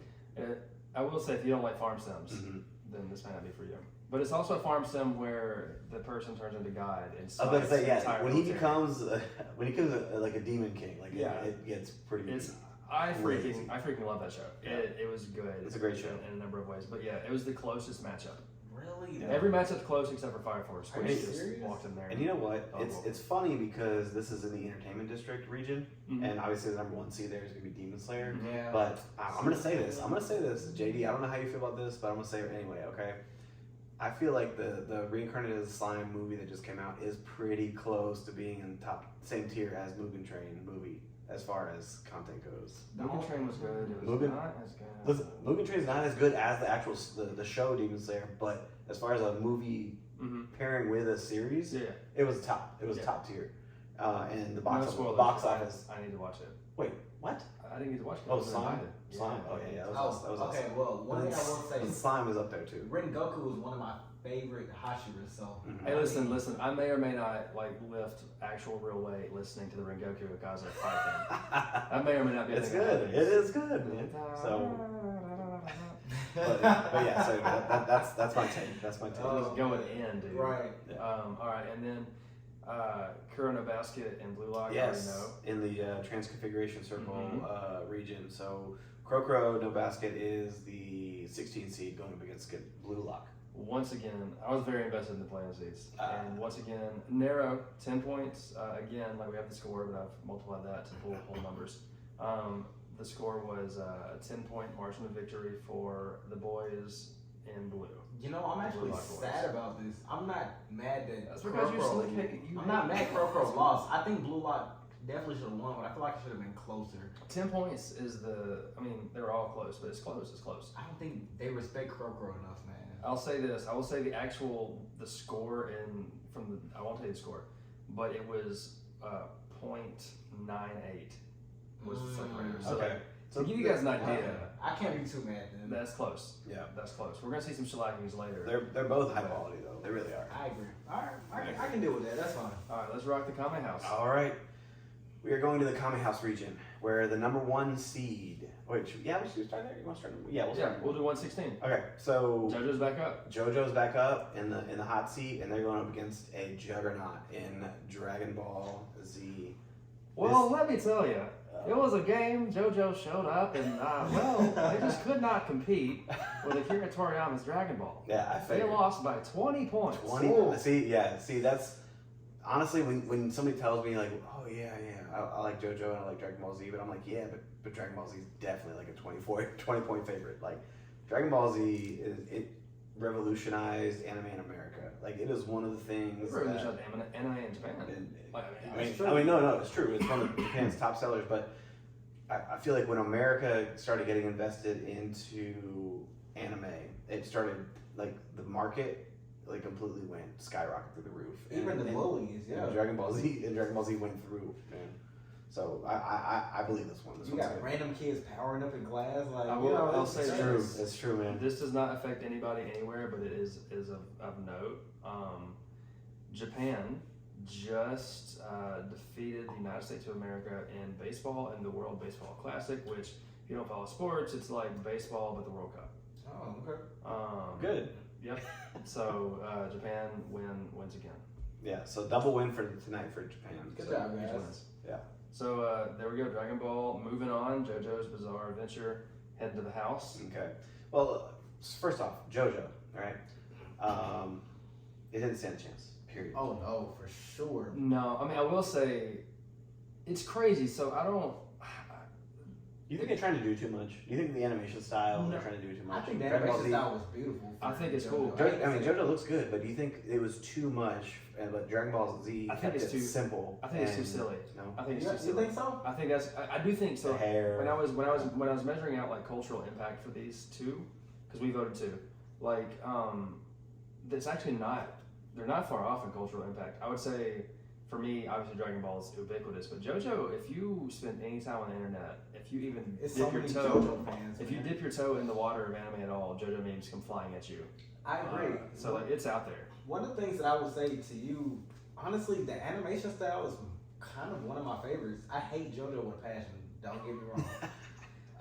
I will say if you don't like farm sims, Mm-hmm. then this might not be for you. But it's also a farm sim where the person turns into God and I was about to smites say the yeah. entire When he military. becomes like a demon king, like Yeah. it gets pretty. I Crazy. freaking love that show. Yeah. It was good. It's a great show. in a number of ways. But yeah, it was the closest matchup. Really? Yeah. Every matchup's close except for Fire Force, Are which you just serious? walked in there. And you know what? Oh, It's well. it's funny because this is in the Entertainment District region, Mhm. and obviously the number one seed there is gonna be Demon Slayer. Yeah. But I'm gonna say this. JD. I don't know how you feel about this, but I'm gonna say it anyway. Okay. I feel like the Reincarnated as Slime movie that just came out is pretty close to being in same tier as Mugen Train movie as far as content goes. Mugen Train was good. It was Mugen- not as good. Listen, Mugen Train is not as good as the actual the show Demon Slayer, but as far as a movie Mhm. pairing with a series, Yeah. it was top. It was Yeah. top tier. And the No box spoilers. box office. I need to watch it. Wait, what? I didn't get to watch it. Oh, I was Slime. invited. Slime. Oh yeah, that Oh, was okay. awesome. Well, one thing I will say, Slime is up there too. Rengoku is one of my favorite Hashiras. So Mhm. Hey, listen. I may or may not like lift actual real weight listening to the Rengoku Akaza fight thing. I may or may not be. a It's thing that good. It happens. is good, man. So, but yeah. So that's my take. That's my take. It's going in, dude. right. All right, and then Kuro no Basket and Blue Lock. Yes, I already know. in the Transconfiguration Circle Mhm. region. So Crocro no Basket is the 16 seed going up against Blue Lock. Once again, I was very invested in the playing seats. Ah. And once again, narrow, 10 points. Again, like we have the score, but I've multiplied that to pull whole numbers. The score was a 10-point margin of victory for the boys in blue. You know, I'm actually Blue Lock boys. sad about this. I'm not mad that That's because you Crocro- slick hate. I'm not mad Crocro lost. I think Blue Lock definitely should have won, but I feel like it should have been closer. 10 points is I mean, they were all close, but it's close. It's close. I don't think they respect Crocro enough, man. I'll say this. I will say the score I won't tell you the score, but it was .98. was the separator. So Okay. to give you guys an idea, I can't be too mad then. that's close. Yeah. That's close. We're gonna see some shellackings later. They're both high quality though. They really are. I agree. Alright, I can deal with that. That's fine. All right, let's rock the Kame House. All right. We are going to the Kame House region, where the number 1 seed. Wait, we should start there. You want to start? Yeah, we'll Yeah, start. we'll do 116. Okay, so JoJo's back up. JoJo's back up in the hot seat, and they're going up against a juggernaut in Dragon Ball Z. Well, let me tell you, it was a game. JoJo showed up, and they just could not compete with Akira Toriyama's Dragon Ball. Yeah, I They figured. lost by 20 points. 20. Ooh. See, that's honestly when somebody tells me like, oh yeah, I like JoJo and I like Dragon Ball Z, but I'm like, yeah, but Dragon Ball Z is definitely like a 20 point favorite. Like Dragon Ball Z it revolutionized anime in America. Like it is one of the things. It revolutionized anime in Japan. No, it's true. It's one of Japan's top sellers, but I feel like when America started getting invested into anime, it started like the market like completely went skyrocket through the roof. Even the bullies, yeah. And Dragon Ball Z went through, man. So I believe this one. This You one's got good. random kids powering up in glass, like I'll say It's this. true. It's true, man. This does not affect anybody anywhere, but it is of note. Japan just defeated the United States of America in baseball in the World Baseball Classic, which if you don't follow sports, it's like baseball but the World Cup. Oh, okay. Good. Yep. So Japan wins again. Yeah. So double win for tonight for Japan. Good So- job, Huge guys. wins. Yeah. So there we go. Dragon Ball. Moving on. JoJo's Bizarre Adventure. Heading to the house. Okay. Well, first off, JoJo. All right. It didn't stand a chance. Period. Oh no, for sure. No, I mean I will say, it's crazy. So I don't. You think they're trying to do too much? You think the animation style No. they're trying to do too I much? think the Dragon Ball animation Z- style was beautiful. I think it's cool. JoJo looks good, but do you think it was too much? But Dragon Ball Z I think kept it's it too- simple. I think it's too and- silly. No. I think it's You, too you silly. think so? I think that's. I do think so. The hair. When I was measuring out like cultural impact for these two, because we voted two, like it's actually not. They're not far off in cultural impact. I would say, for me, obviously Dragon Ball is ubiquitous, but JoJo, if you spend any time on the internet, if you even It's dip so your many toe, JoJo fans. if you man. dip your toe in the water of anime at all, JoJo memes come flying at you. I agree. So like it's out there. One of the things that I would say to you, honestly, the animation style is kind of one of my favorites. I hate JoJo with a passion. Don't get me wrong.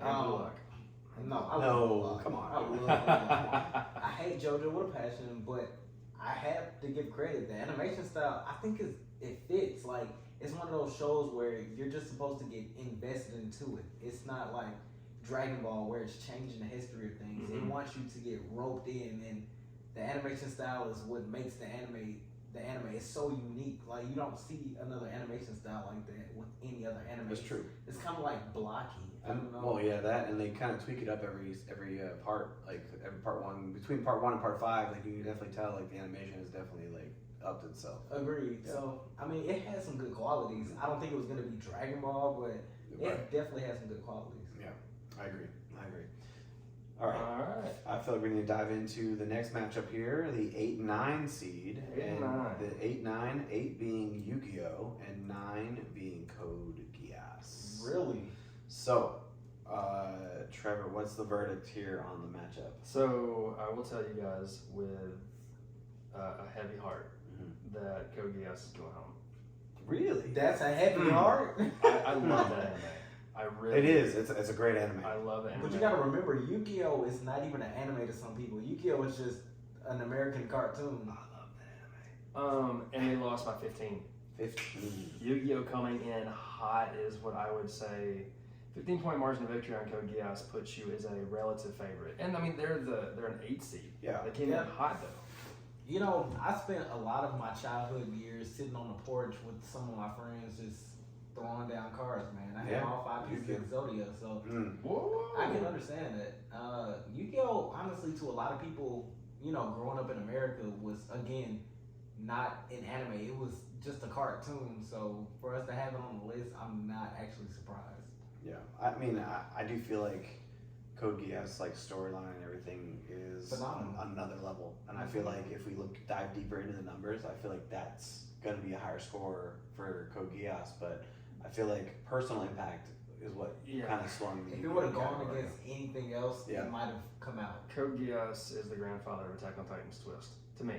And good luck. No, I No, love come on. I love Bullock. I hate JoJo with a passion, but I have to give credit. The animation style, I think it fits. Like it's one of those shows where you're just supposed to get invested into it. It's not like Dragon Ball where it's changing the history of things. It Mhm. wants you to get roped in, and the animation style is what makes the anime. The anime is so unique. Like you don't see another animation style like that with any other anime. That's true. It's kind of like blocky. I don't know. Well, yeah, that and they kind of tweak it up every part, like every part one between part 1 and part 5. Like you can definitely tell, like the animation is definitely like upped itself. Agreed. Yeah. So I mean, it has some good qualities. I don't think it was gonna be Dragon Ball, but it definitely has some good qualities. Yeah, I agree. All right. All right. I feel like we need to dive into the next matchup here, the 8-9 seed. 8 and 9. The 8-9, 8 being Yu-Gi-Oh! And 9 being Code Geass. Really? So, Trevor, what's the verdict here on the matchup? So I will tell you guys with a heavy heart Mhm. that Code Geass is going home. Really? That's a heavy heart. I love that anime. I really. It is. It's a great anime. I love the anime. But you gotta remember, Yu-Gi-Oh is not even an anime to some people. Yu-Gi-Oh is just an American cartoon. I love that anime. And they lost by 15. 15. Yu-Gi-Oh coming in hot is what I would say. 15-point margin of victory on Code Geass puts you as a relative favorite. And I mean they're an 8 seed. Yeah. They came Yeah. in hot though. You know, I spent a lot of my childhood years sitting on the porch with some of my friends just throwing down cards, man. I had Yeah. all 5 pieces of Exodia, so Mm. Whoa. I can understand that. Yu-Gi-Oh, honestly, to a lot of people, you know, growing up in America was, again, not an anime. It was just a cartoon. So for us to have it on the list, I'm not actually surprised. Yeah. I mean, I do feel like Code Geass, like storyline and everything is Phenomenal. on another level. And I feel like if we dive deeper into the numbers, I feel like that's going to be a higher score for Code Geass. But I feel like personal impact is what Yeah. kind of swung me. If it would have gone category. against anything else, Yeah. it might have come out. Code Geass is the grandfather of Attack on Titan's twist to me.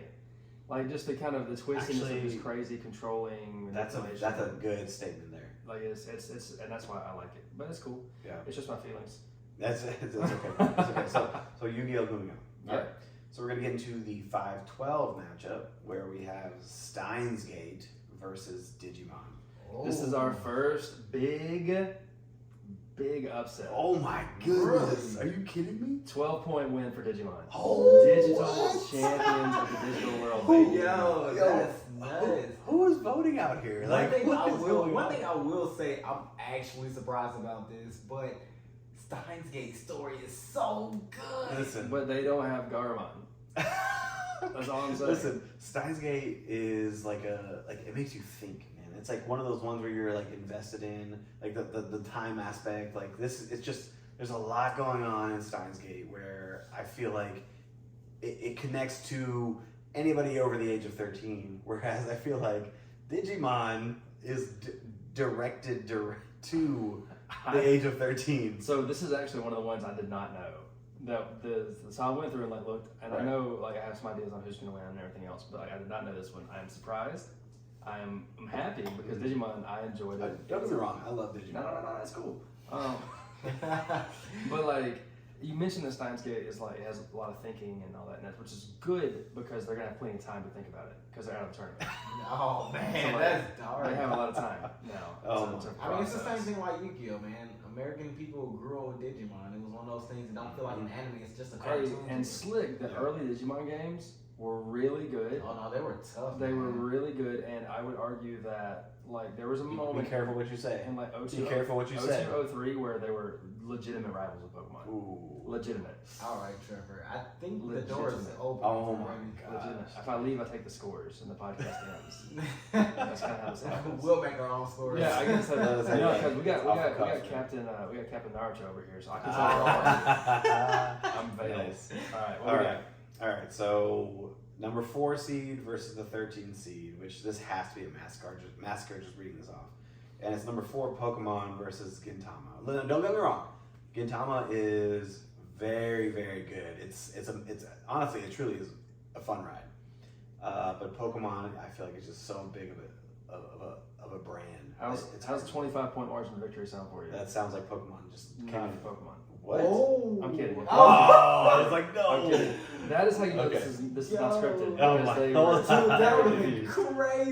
Like just the kind of the twistiness of Actually, this crazy controlling. That's a manipulation. good statement there. Like it's and that's why I like it. But it's cool. Yeah. It's just my feelings. That's okay. It's okay. So Yu-Gi-Oh! Moving on. Yeah. All right. So we're gonna get into the 5-12 matchup where we have Steins Gate versus Digimon. This is our first big upset. Oh my goodness! Are you kidding me? 12-point win for Digimon. Oh, Digital what? champions of the digital world. Who- baby. Yo, that's nuts. Who is voting out here? One Like, thing what is going one on? thing I will say, I'm actually surprised about this, but Steins Gate's story is so good. Listen, But they don't have Garmon. That's all I'm saying. Listen, Steins Gate is like it makes you think, man. It's like one of those ones where you're like invested in, like the time aspect. Like this, it's just there's a lot going on in Steins Gate where I feel like it connects to anybody over the age of 13. Whereas I feel like Digimon is directed to the age of 13. So this is actually one of the ones I did not know. So I went through and like looked, and I Right. know like I have some ideas on who's going to win and everything else, but like, I did not know this one. I am surprised. I'm happy because Digimon, I enjoyed it. Don't get me wrong, I love Digimon. No, that's cool. But like you mentioned, the Steins Gate is like it has a lot of thinking and all that, which is good because they're gonna have plenty of time to think about it because they're out of the tournament. Oh man, So, like, that's dark. They have a lot of time now. Oh, to I mean, it's the same process. thing like Yu-Gi-Oh, man. American people grew up with Digimon. It was one of those things that don't feel like an anime. It's just a Hey, cartoon. and Slick, the Yeah. early Digimon games were really good. Oh no, they were tough. They were man. really good, and I would argue that like there was a Be moment careful what you say. in like 02, Be careful what you say. 03 where they were legitimate rivals of Pokemon. Ooh. Legitimate. All right, Trevor. I think the door is Legitimate. open. Oh for my maybe- God. Legitimate. If I leave, I take the scores, and the podcast ends. That's kind of how this happens. We'll make our own stories. Yeah, I guess That's that. You know, okay. because we got It's off the cuff, man. Captain Naruto over here, so I can say it all. I'm veiled. Nice. All right. All right. All right. So number 4 seed versus the 13 seed, which this has to be a massacre just reading this off. And it's number 4 Pokemon versus Gintama. Don't get me wrong, Gintama is very, very good. It's honestly, it truly is a fun ride. But Pokemon, I feel like it's just so big of a brand. How's It's the 25-point margin of victory sound for you? that sounds like Pokemon just came Not in. for Pokemon. What? Oh, I'm kidding. Oh, I was like, no. I'm kidding. That is how you know Okay. this is not scripted. Oh because my they God. were- Dude, that would have very been confused. crazy.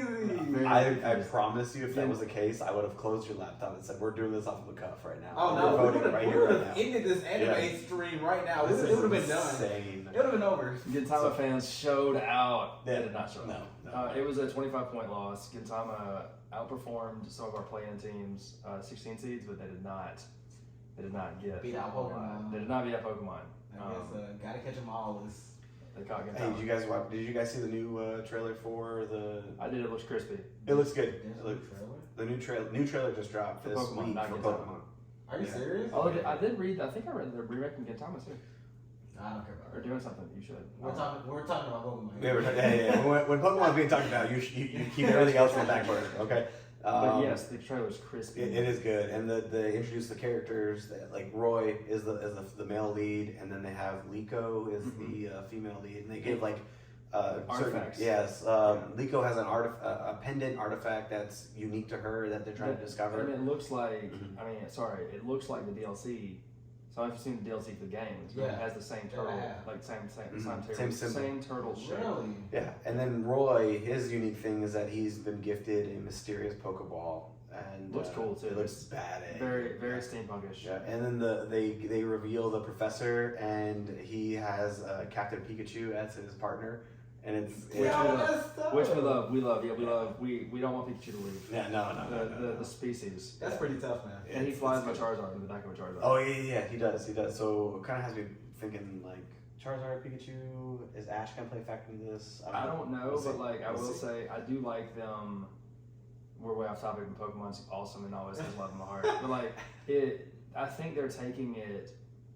Very I confused. promise you, if that was the case, I would have closed your laptop and said, "We're doing this off of the cuff right now." Oh We're no, we voting would right have here, right now." ended this anime Yeah. stream right now. This It is would have been done. insane. It would have been over. Gintama fans showed out. Yeah. They did not show out. No. It was a 25-point loss. Gintama outperformed some of our play-in teams, 16 seeds, but they did not get Beat out Pokemon. They did not beat out Pokemon. I guess gotta catch them all. Is They caught Hey, Gintama. did you guys see the new trailer for the? I did. It looks crispy. It looks good. there's It a looks- trailer. the new trailer just dropped For this Pokemon, week not for Gintama. Pokemon. Are you Yeah. serious? Oh, I did read. I think I read they're remaking Gintama too. I don't care about Or it. doing something. You should. We're talking about Pokemon. Yeah, when Pokemon's being talked about, you keep everything else in the back burner. Okay. But yes, the trailer's crispy. It is good, and they introduce the characters. Like Roy is the male lead, and then they have Liko is the female lead, and they give like Artifacts. Yes, Liko has a pendant artifact that's unique to her that they're trying to discover. And it looks like. Mhm. I mean, sorry. It looks like the DLC. So I've seen the DLC for the games. But Yeah. It has the same Yeah, turtle, I have. like same Mhm. turtle, Same symbol. same turtle shape. Really? Yeah, and then Roy, his unique thing is that he's been gifted a mysterious Pokeball, and Looks cool, too. It looks badass. Very, very steampunkish. Yeah, and then they reveal the professor, and he has Captain Pikachu as his partner, and it's Which we love. that's tough. Which we love. We love. We don't want Pikachu to leave. yeah, no. The species. That's pretty tough, man. And he It's- flies my it's Charizard in the back of a Charizard. Oh yeah, he does. So it kind of has me thinking like Charizard, Pikachu. Is Ash gonna play a factor in this? I don't know, We'll see. but like I We'll will see. say, I do like them. We're way off topic, and Pokemon's awesome and always has love in my heart. But like I think they're taking it.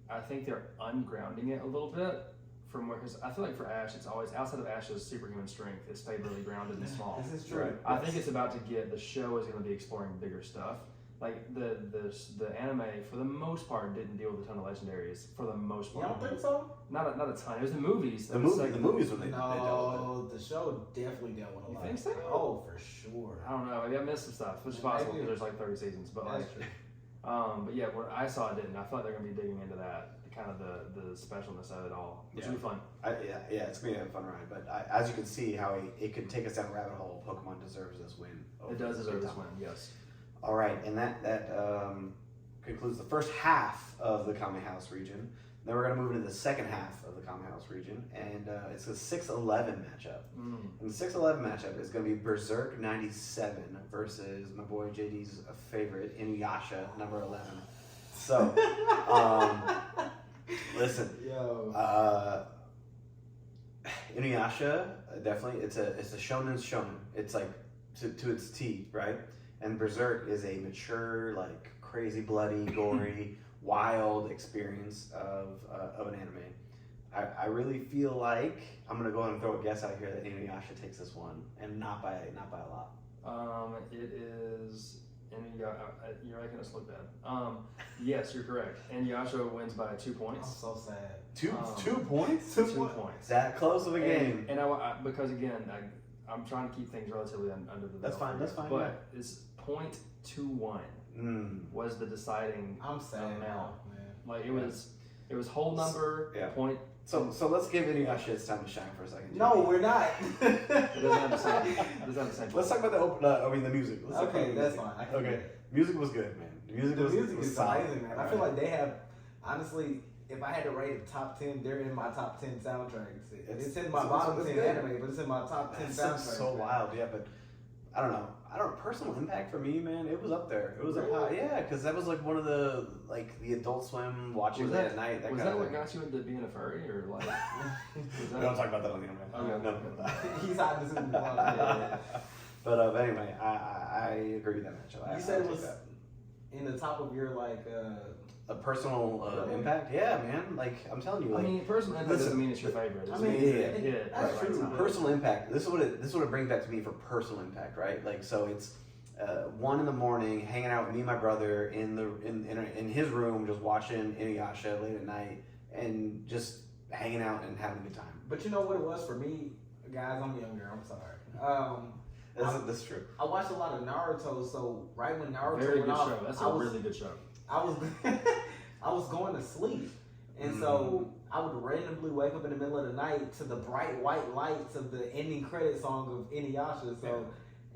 I think they're ungrounding it a little bit from where, because I feel like for Ash, it's always outside of Ash's superhuman strength. It's stayed really grounded and small. This is true. I think it's about to get. The show is going to be exploring bigger stuff. Like the anime for the most part didn't deal with a ton of legendaries for the most You part. don't think so? Not a ton. It was the movies. The movies when they dealt with it. No, the show definitely dealt with a You lot. think so? Oh, for sure. I don't know. Maybe I missed some stuff, which is Maybe. possible because there's like 30 seasons. But like, That's true. but yeah, what I saw it didn't. I feel like they're gonna be digging into that, kind of the specialness of it all, which will be fun. Yeah, it's gonna be a fun ride. But as you can see, how it could take us down a rabbit hole. Pokemon deserves this win. It does deserve this win. Yes. All right, and that concludes the first half of the Kame House region. Then we're going to move into the second half of the Kame House region, and it's a 6-11 matchup. And the 6-11 matchup is going to be Berserk 97 versus my boy JD's favorite, Inuyasha, number 11. So, listen. Yo. Inuyasha, definitely, it's a shonen. It's like to its T, right? And Berserk is a mature, like crazy, bloody, gory, wild experience of an anime. I really feel like I'm gonna go ahead and throw a guess out here that Inuyasha takes this one, and not by a lot. It is you're making us look bad. Yes, you're correct. Inuyasha wins by 2 I'm points. so sad. Two points. 2 points. That close of a game. And because again, I'm trying to keep things relatively under the. That's belt fine. here, That's fine. But it's 0.21 was the deciding I'm sad amount. now, man. Like it was whole number point. So let's give Inuyasha its time to shine for a second. No, we're not. It doesn't have the same. It doesn't have the same. Let's talk about the music. Let's talk about Okay, the that's music. fine. I can Okay, do that. music was good, man. The music was is solid. amazing, man. I feel like they have, honestly, if I had to rate a top 10, they're in my top 10 soundtracks. It's in my bottom 10 anime, but it's in my top 10 That's soundtracks. so man. wild, yeah. But I don't know. Personal impact for me, man. It was up there. It was up high, yeah. Because that was like one of the Adult Swim watching Was late that at night. was kind that of what thing. got you into being a furry, or like? We don't talk about that on the internet. Okay. No. He's hiding this in the closet. But anyway, I agree with that matchup. You said it was in the top of your a personal impact. Yeah, man. Like I'm telling you, I like mean, personal impact doesn't mean it's your favorite. I mean, that's right true. time. Personal impact. This is what it brings back to me for personal impact, right? Like so, it's 1 a.m, hanging out with me and my brother in his room, just watching Inuyasha late at night, and just hanging out and having a good time. But you know what it was for me, guys? I'm younger. I'm sorry. That's true. I watched a lot of Naruto, so right when Naruto Very went good off, show. That's a really good show. I was I was going to sleep, and so I would randomly wake up in the middle of the night to the bright white lights of the ending credit song of Inuyasha. So,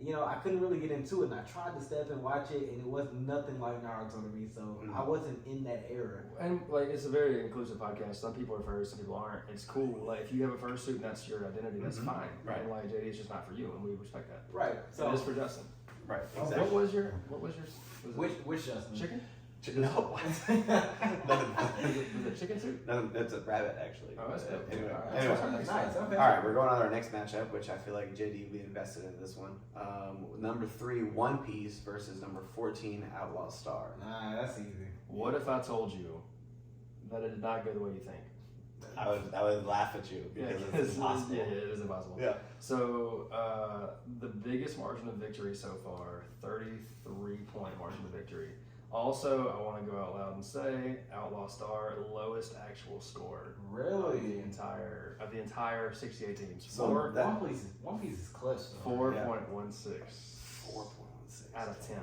you know, I couldn't really get into it, and I tried to step and watch it, and it was nothing like Naruto to me. So I wasn't in that era. And like, it's a very inclusive podcast. Some people are furries, some people aren't. It's cool. Like, if you have a fursuit and that's your identity, that's fine. Right. And like, JD, it's just not for you, and we respect that. Right. So it is for Justin. Right. What Exactly. was your? Was which Justin? chicken? No. Was it chicken soup? No, it's a rabbit actually. Oh, that's dope. Anyway. All right. Anyway. Nice. Okay. All right, we're going on to our next matchup, which I feel like JD will be invested in this one. Number 3, One Piece versus number 14, Outlaw Star. Nah, that's easy. What if I told you that it did not go the way you think? I would laugh at you because it's impossible. Yeah, it is impossible. Yeah. So the biggest margin of victory so far, 33-point margin of victory. Also, I want to go out loud and say Outlaw Star, lowest actual score. Really? Of the entire 68 teams. So One Piece is clutch. 4.16 4.16 out of 10.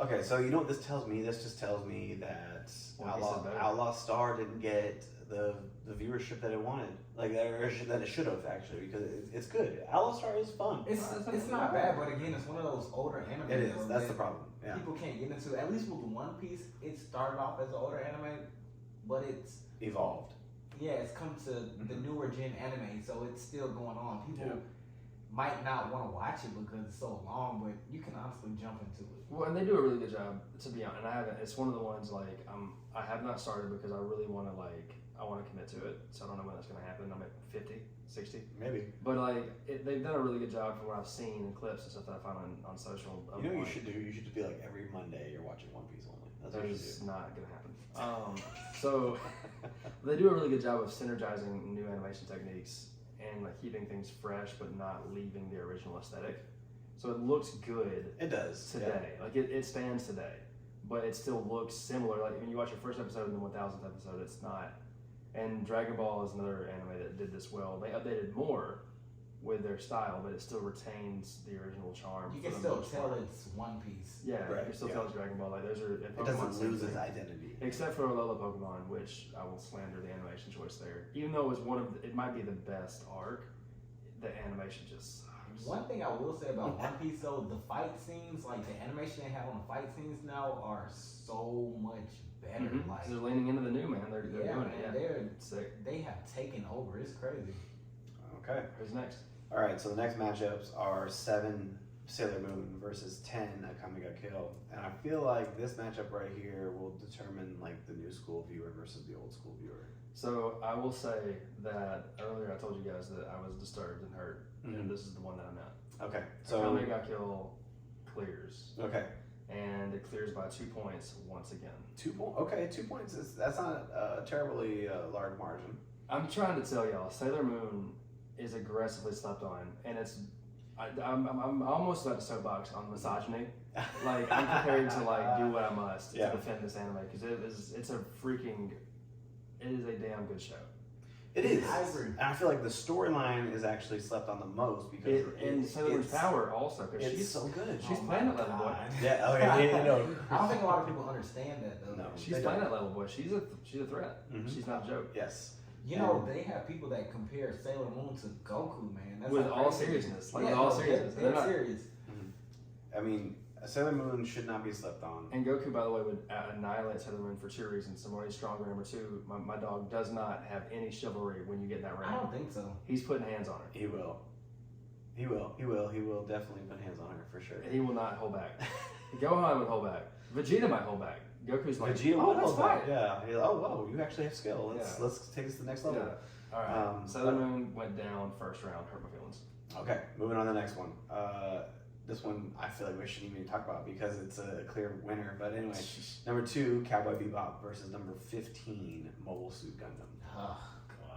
Okay, so you know what this tells me? This just tells me that One Piece is better. Outlaw Star didn't get the viewership that it wanted, like that it should have actually, because it's good. Outlaw Star is fun. It's not bad, but again, it's one of those older anime. It is. That's the problem. Yeah. People can't get into. At least with One Piece, it started off as an older anime, but it's Evolved. it's come to the newer gen anime, so it's still going on. People might not want to watch it because it's so long, but you can honestly jump into it. Well, and they do a really good job, to be honest. And I haven't. It's one of the ones like I have not started because I really want to I want to commit to it. So I don't know when that's going to happen. I'm at 50, 60. Maybe. But they've done a really good job from what I've seen in clips and stuff that I found on social. You know what you should do? You should just be like every Monday you're watching One Piece only. That's what you should That's do. not going to happen. So they do a really good job of synergizing new animation techniques and keeping things fresh, but not leaving the original aesthetic. So it looks good It does. today. It stands today. but it still looks similar. Like when you watch your first episode and the 1000th episode, it's not. And Dragon Ball is another anime that did this well. They updated more with their style, but it still retains the original charm. You can still tell it's One Piece. Yeah, Right, you can still tell it's Dragon Ball. Like those are. It doesn't lose its identity. Except for Alola Pokemon, which I will slander the animation choice there. Even though it was it might be the best arc, the animation just sucks. One thing I will say about One Piece though, the fight scenes, like the animation they have on the fight scenes now are so much better. Mm-hmm. Like They're leaning into the new, man. They're doing man, it. Yeah, they're sick. they have taken over. It's crazy. Okay. Who's next? All right. So the next matchups are 7 Sailor Moon versus 10 Akame ga Kill, and I feel like this matchup right here will determine like the new school viewer versus the old school viewer. So I will say that earlier I told you guys that I was disturbed and hurt, and this is the one that I'm at. Okay. So Akame ga Kill clears, okay. and it clears by 2 points once again. 2 points. Okay, 2 points. That's not a terribly large margin. I'm trying to tell y'all, Sailor Moon is aggressively slept on, and I'm almost about to soapbox on misogyny. Like I'm prepared to like do what I must to defend this anime because it is a damn good show. It is. I agree. And I feel like the storyline is actually slept on the most because and Sailor Moon's power also because she's so good. She's Planet Level Boy. Yeah. Oh yeah. You know. I don't think a lot of people understand that though. No. She's They Planet don't. Level Boy. She's a threat. She's not a joke. Yes. You know, they have people that compare Sailor Moon to Goku, man. That's With like all crazy. seriousness, like Yeah, with all no, seriousness. They're They're not- serious. I mean, Sailor Moon should not be slept on. And Goku, by the way, would annihilate Sailor Moon for 2 reasons. Number one, he's stronger. Number 2, my dog does not have any chivalry when you get in that ring. I don't think so. He's putting hands on her. He will. He will. He will. He will definitely put hands on her for sure. He will not hold back. Gohan would hold back. Vegeta might hold back. Goku's like, Vegeta oh, will that's hold fine. back. Yeah. He's like, oh, whoa, you actually have skill. Let's take this to the next level. Yeah. All right. Sailor Moon went down first round. Hurt my feelings. Okay, moving on to the next one. This one I feel like we shouldn't even talk about because it's a clear winner. But anyway, number 2, Cowboy Bebop versus number 15, Mobile Suit Gundam.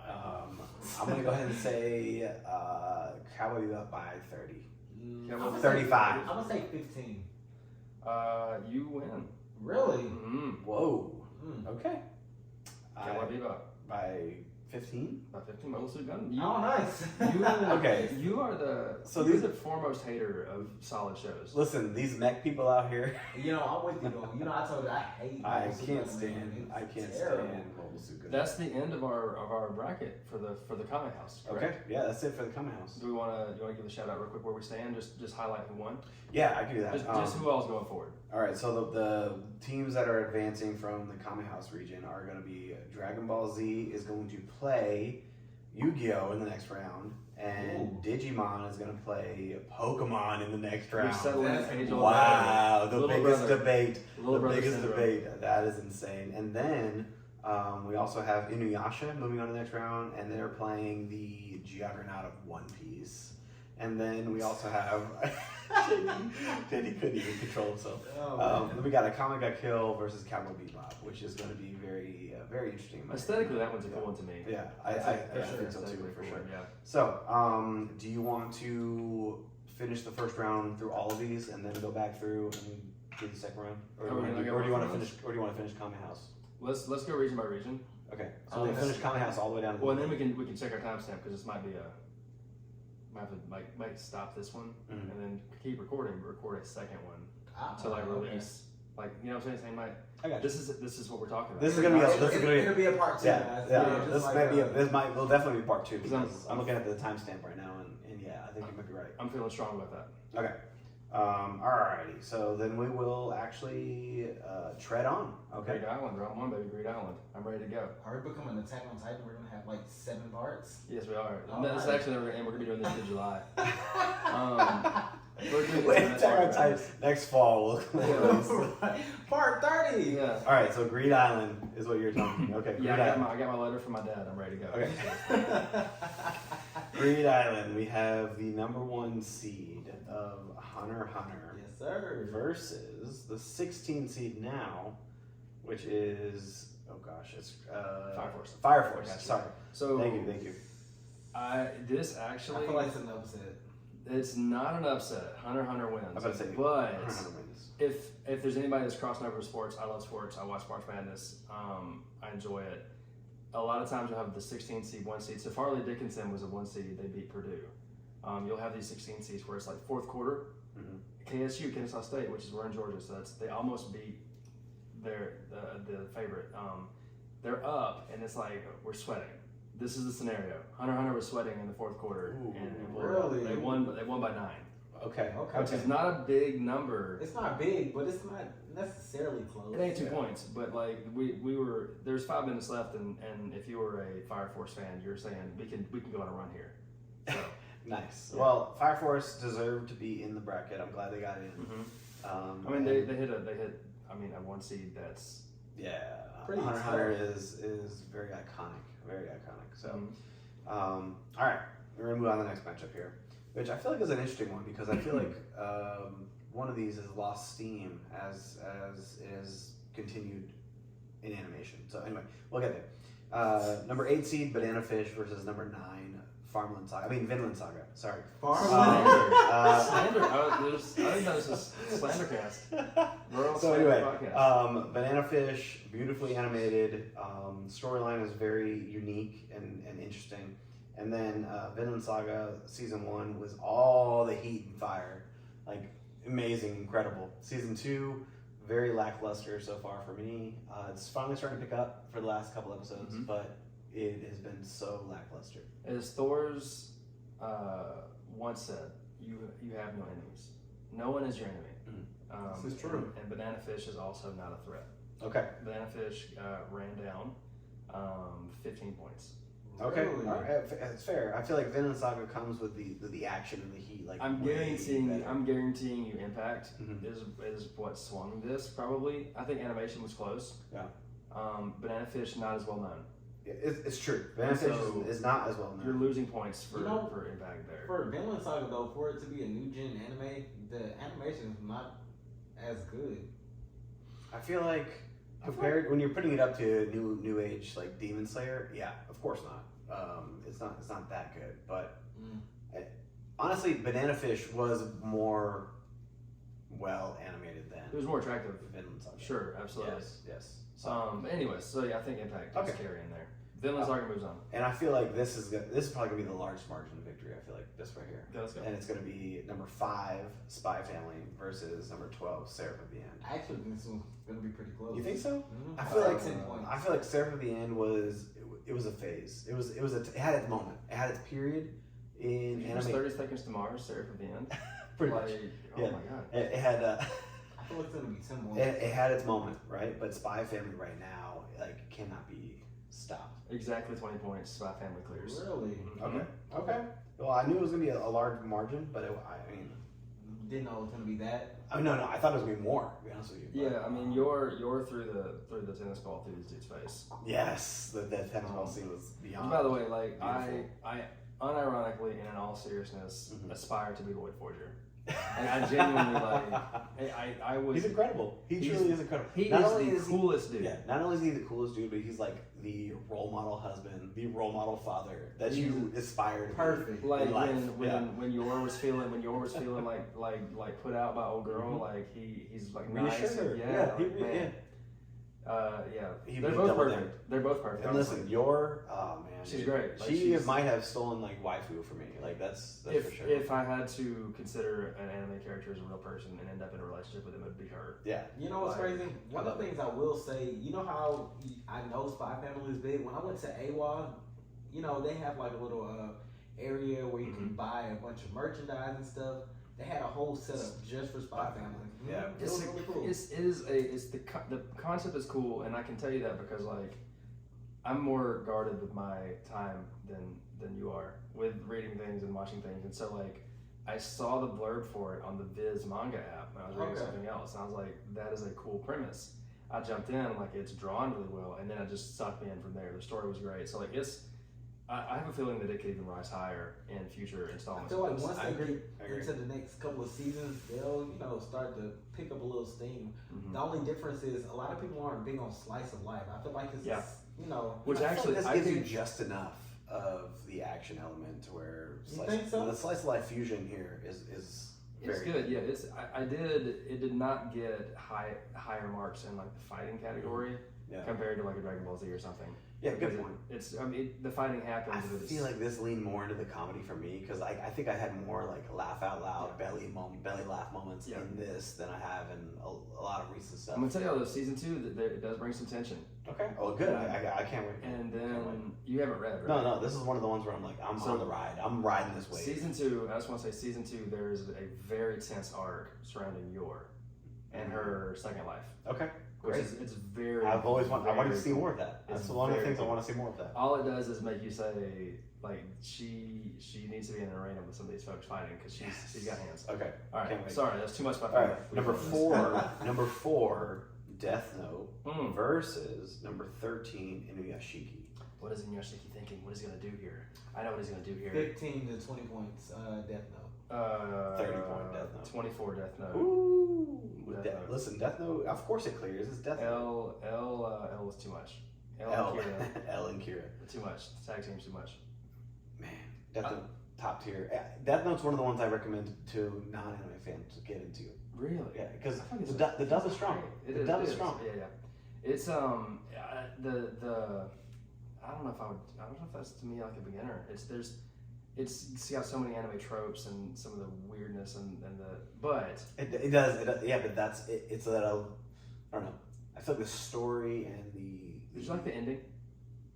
I'm gonna go ahead and say Cowboy Bebop by 30. I'm gonna 35. I'm gonna say 15. You win. Really? Whoa. Okay. Cowboy Bebop. By 15? By 15, Mobile Suit Gundam. Oh, nice. Okay. You are you're the foremost hater of solid shows. Listen, these mech people out here. You know, I'm with you though. You know, I told you I hate. I Mobile Suit can't Gundam, stand. man. I It's can't terrible. stand Mobile Suit Gundam. That's the end of our bracket for the Kame House. Correct? Okay. Yeah, that's it for the Come House. Do you want to give a shout out real quick where we stand? Just highlight who won. Yeah, I can do that. Just who else going forward. All right, so the teams that are advancing from the Kame House region are going to be Dragon Ball Z is going to play Yu-Gi-Oh in the next round, and Digimon is going to play Pokemon in the next We're round. settling age-old Wow, the Little biggest brother. debate. Little The brother biggest syndrome. debate. That is insane. And then we also have Inuyasha moving on to the next round, and they're playing the Juggernaut of One Piece. And then we also have JD couldn't even control himself. Then we got Akame ga Kill versus Cowboy Bebop, which is going to be very interesting. Aesthetically, that one's a cool one to me. Yeah, I think so too, for sure. Yeah. So, do you want to finish the first round through all of these and then go back through and do the second round, or do you want to finish Kame House? Let's go region by region. Okay, so we'll finish Kame House all the way down. Well, and then we can check our timestamp because this might be might have to might stop this one and then keep recording, but record a second one until I release. Like, you know what I'm saying? I got you. This is what we're talking about. This is gonna be It'll be a part 2. Yeah, guys. This like, might be will definitely be part 2 because I'm I'm looking at the timestamp right now and yeah, I think you might be right. I'm feeling strong about that. Okay. Alrighty. So then we will actually tread on. Okay. Great Island, round 1, baby. Great Island. I'm ready to go. Are we becoming Attack on Titan? We're gonna have like 7 parts. Yes, we are. All This is right. actually, and we're gonna be doing this in July. We're doing Wait, this Attack on Titan next fall. Part 30. Yeah. All right. So Greed Island is what you're telling me. Okay. Greed Yeah, Island. I got my letter from my dad. I'm ready to go. Okay. Greed Island. We have the number 1 seed of Hunter x Hunter. Yes, sir. Versus the 16 seed now, which is it's Fire Force. Fire Force. Gotcha. Sorry. So Thank you. this I actually, feel like it's an upset. it's not an upset. Hunter x Hunter wins. I'm about to say but Hunter x Hunter wins. Madness. If there's anybody that's crossing over to sports, I love sports. I watch March Madness. I enjoy it. A lot of times you'll have the 16 seed, 1 seed. So Farley Dickinson was a 1 seed. They beat Purdue. You'll have these 16 seeds where it's like fourth quarter. KSU, Kennesaw State, which is we're in Georgia, so they almost beat the favorite. They're up, and it's like we're sweating. This is the scenario. Hunter was sweating in the fourth quarter, and really? they won by 9. Okay. Which is not a big number. It's not big, but it's not necessarily close. It ain't 2 points, but like we were. There's 5 minutes left, and if you were a Fire Force fan, you're saying we can go on a run here. So. Nice. Yeah. Well, Fire Force deserved to be in the bracket. I'm glad they got in. I mean, they hit a 1 seed that's pretty. Hunter is very iconic. Very iconic. So, all right, we're gonna move on to the next matchup here, which I feel like is an interesting one because I feel like one of these has lost steam as it has continued in animation. So anyway, we'll get there. Number 8 seed Banana Fish versus number 9 Vinland Saga. Sorry. Slander. I think that was just Slandercast. We're on So Slander anyway, podcast. Banana Fish, beautifully animated. Storyline is very unique and interesting. And then Vinland Saga Season 1 was all the heat and fire. Like, amazing, incredible. Season 2, very lackluster so far for me. It's finally starting to pick up for the last couple episodes, but it has been so lackluster. As Thor's once said, you have no enemies. No one is your enemy. This is true. And Banana Fish is also not a threat. Okay. Banana Fish ran down 15 points. Okay, Really? all right. It's fair. I feel like Vinland Saga comes with the action and the heat. Like I'm guaranteeing you impact Mhm. is what swung this probably. I think animation was close. Yeah. Banana Fish not as well known. It's true. Banana Fish is not as well known. You're losing points for You know, for impact there. For Vinland Saga though, for it to be a new gen anime, the animation is not as good. I feel like compared when you're putting it up to new age like Demon Slayer, yeah, of course not. It's not that good. But honestly, Banana Fish was more well animated than It was more attractive. Vinland Saga. Sure, absolutely. Yes. So, Anyways, so yeah, I think impact does carry in there. Vinland Saga moves on. and I feel like this is probably gonna be the largest margin of victory. I feel like this right here. Yeah, let's go. And it's gonna be number 5 Spy Family versus number 12 Seraph of the End. I actually think this one's gonna be pretty close. You think so? Mhm. I feel like 10 points. I feel like Seraph of the End was a phase. It had its moment. It had its period in Here's anime. 30 Seconds to Mars, Seraph at the end. Pretty like, much. Oh Yeah. my god. It had I feel like it's gonna be 10 points. it had its moment, right? But Spy Family right now like cannot be stopped. Exactly 20 points. Spy Family clears. Really? Okay. Well, I knew it was gonna be a large margin, but I mean, Didn't know it was gonna be that. no, I thought it was gonna be more. To be honest with you. But, Yeah, I mean, you're through the tennis ball through this dude's face. yes, the tennis ball scene was beyond. By the way, like beautiful. I unironically and in all seriousness aspire to be Void Forger. Like, Mm-hmm. I genuinely I was. He's incredible. He truly is incredible. He Not is only the coolest dude. Yeah, not only is he the coolest dude, but he's like the role model husband, the role model father that you aspire to be. Perfect. Like in life. when Yor was feeling like put out by old girl, like he's like nice. Reassure her. Yeah, He- like, man. He They're was both double perfect. down. They're both perfect. And listen, She's great. Like, she she's- might have stolen like waifu for me. Like that's for sure. If I had to consider an anime character as a real person and end up in a relationship with him, it would be her. Yeah. You know what's Like, crazy? One of the things I will say, you know how I know Spy Family is big? When I went to AWA, you know, they have like a little area where you can buy a bunch of merchandise and stuff. They had a whole setup just for Spy Family. Yeah. It was really cool. The concept is cool, and I can tell you that because like I'm more guarded with my time than you are with reading things and watching things, and so like I saw the blurb for it on the Viz manga app when I was reading something else, and I was like, that is a cool premise. I jumped in, like it's drawn really well, and then it just sucked me in from there. The story was great, so like I have a feeling that it could even rise higher in future I installments. feel like once I they agree. get into the next couple of seasons, they'll start to pick up a little steam. The only difference is a lot of people aren't big on slice of life. I feel like it's Which I feel actually like this I gives you think just enough of the action element to where You think so? the slice of life fusion here is It's good. Yeah, it did not get higher marks in like the fighting category compared to like a Dragon Ball Z or something. Yeah, good point. The fighting happens. I feel like this leaned more into the comedy for me because I think I had more like laugh out loud belly laugh moments in this than I have in a lot of recent stuff. I'm gonna tell you all this season 2 that it does bring some tension. Okay. Oh, good. I can't wait. And then you haven't read, right? No. This is one of the ones where I'm like I'm on the ride. I'm riding this wave. Season 2. I just want to say season 2. There is a very tense arc surrounding Yor and her second life. Okay. Which is it's very. I wanted to see more of that. That's one of the things I want to see more of that. All it does is make you say like she needs to be in an arena with some of these folks fighting because she's got hands. Okay. All right. Sorry, that's too much about. All right. Number 4, Death Note versus number 13, Inuyashiki. What is Inuyashiki thinking? What is he gonna do here? I know what he's gonna do here. 15 to 20 points. Death Note. 30-point Death Note. 24 Death Note. Ooh. Death Note. Death Note. Of course it clears. It's Death Note. L was too much. L and Kira. Too much. Tag team's too much. Man, Death Note top tier. Death Note's one of the ones I recommend to non-anime fans to get into. Really? Yeah, because the dub is strong. The dub is strong. Yeah. It's the I don't know if that's to me like a beginner. It's got so many anime tropes and some of the weirdness and it does yeah, but that's it. It's that I don't know. I feel like the story and the. Did you like the ending?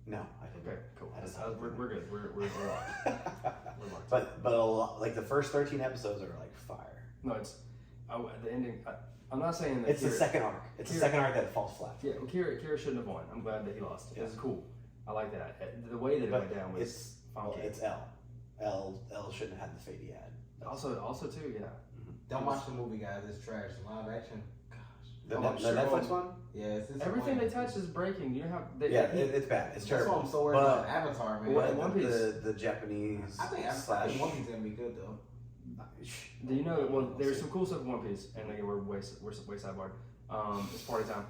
No, I didn't. Okay, cool. We're good. We're locked. But a lot, like the first 13 episodes are like fire. No, it's the ending. I'm not saying that it's the second arc. It's the second arc that falls flat. Yeah, well, Kira shouldn't have won. I'm glad that he lost. It was cool. I like that. The way that it went down was funky. It's L. L shouldn't have had the fate he had. Also too, yeah. Mm-hmm. Don't watch the movie, guys. It's trash. Live action. The Netflix one? Yeah, it's everything they touch is breaking. You know how it's bad. It's terrible. That's why I'm so worried about Avatar, man. One Piece. The Japanese. I think One Piece is gonna be good though. Do you know? Well, there's some cool stuff in One Piece, and again, we're way sidebar. It's party time.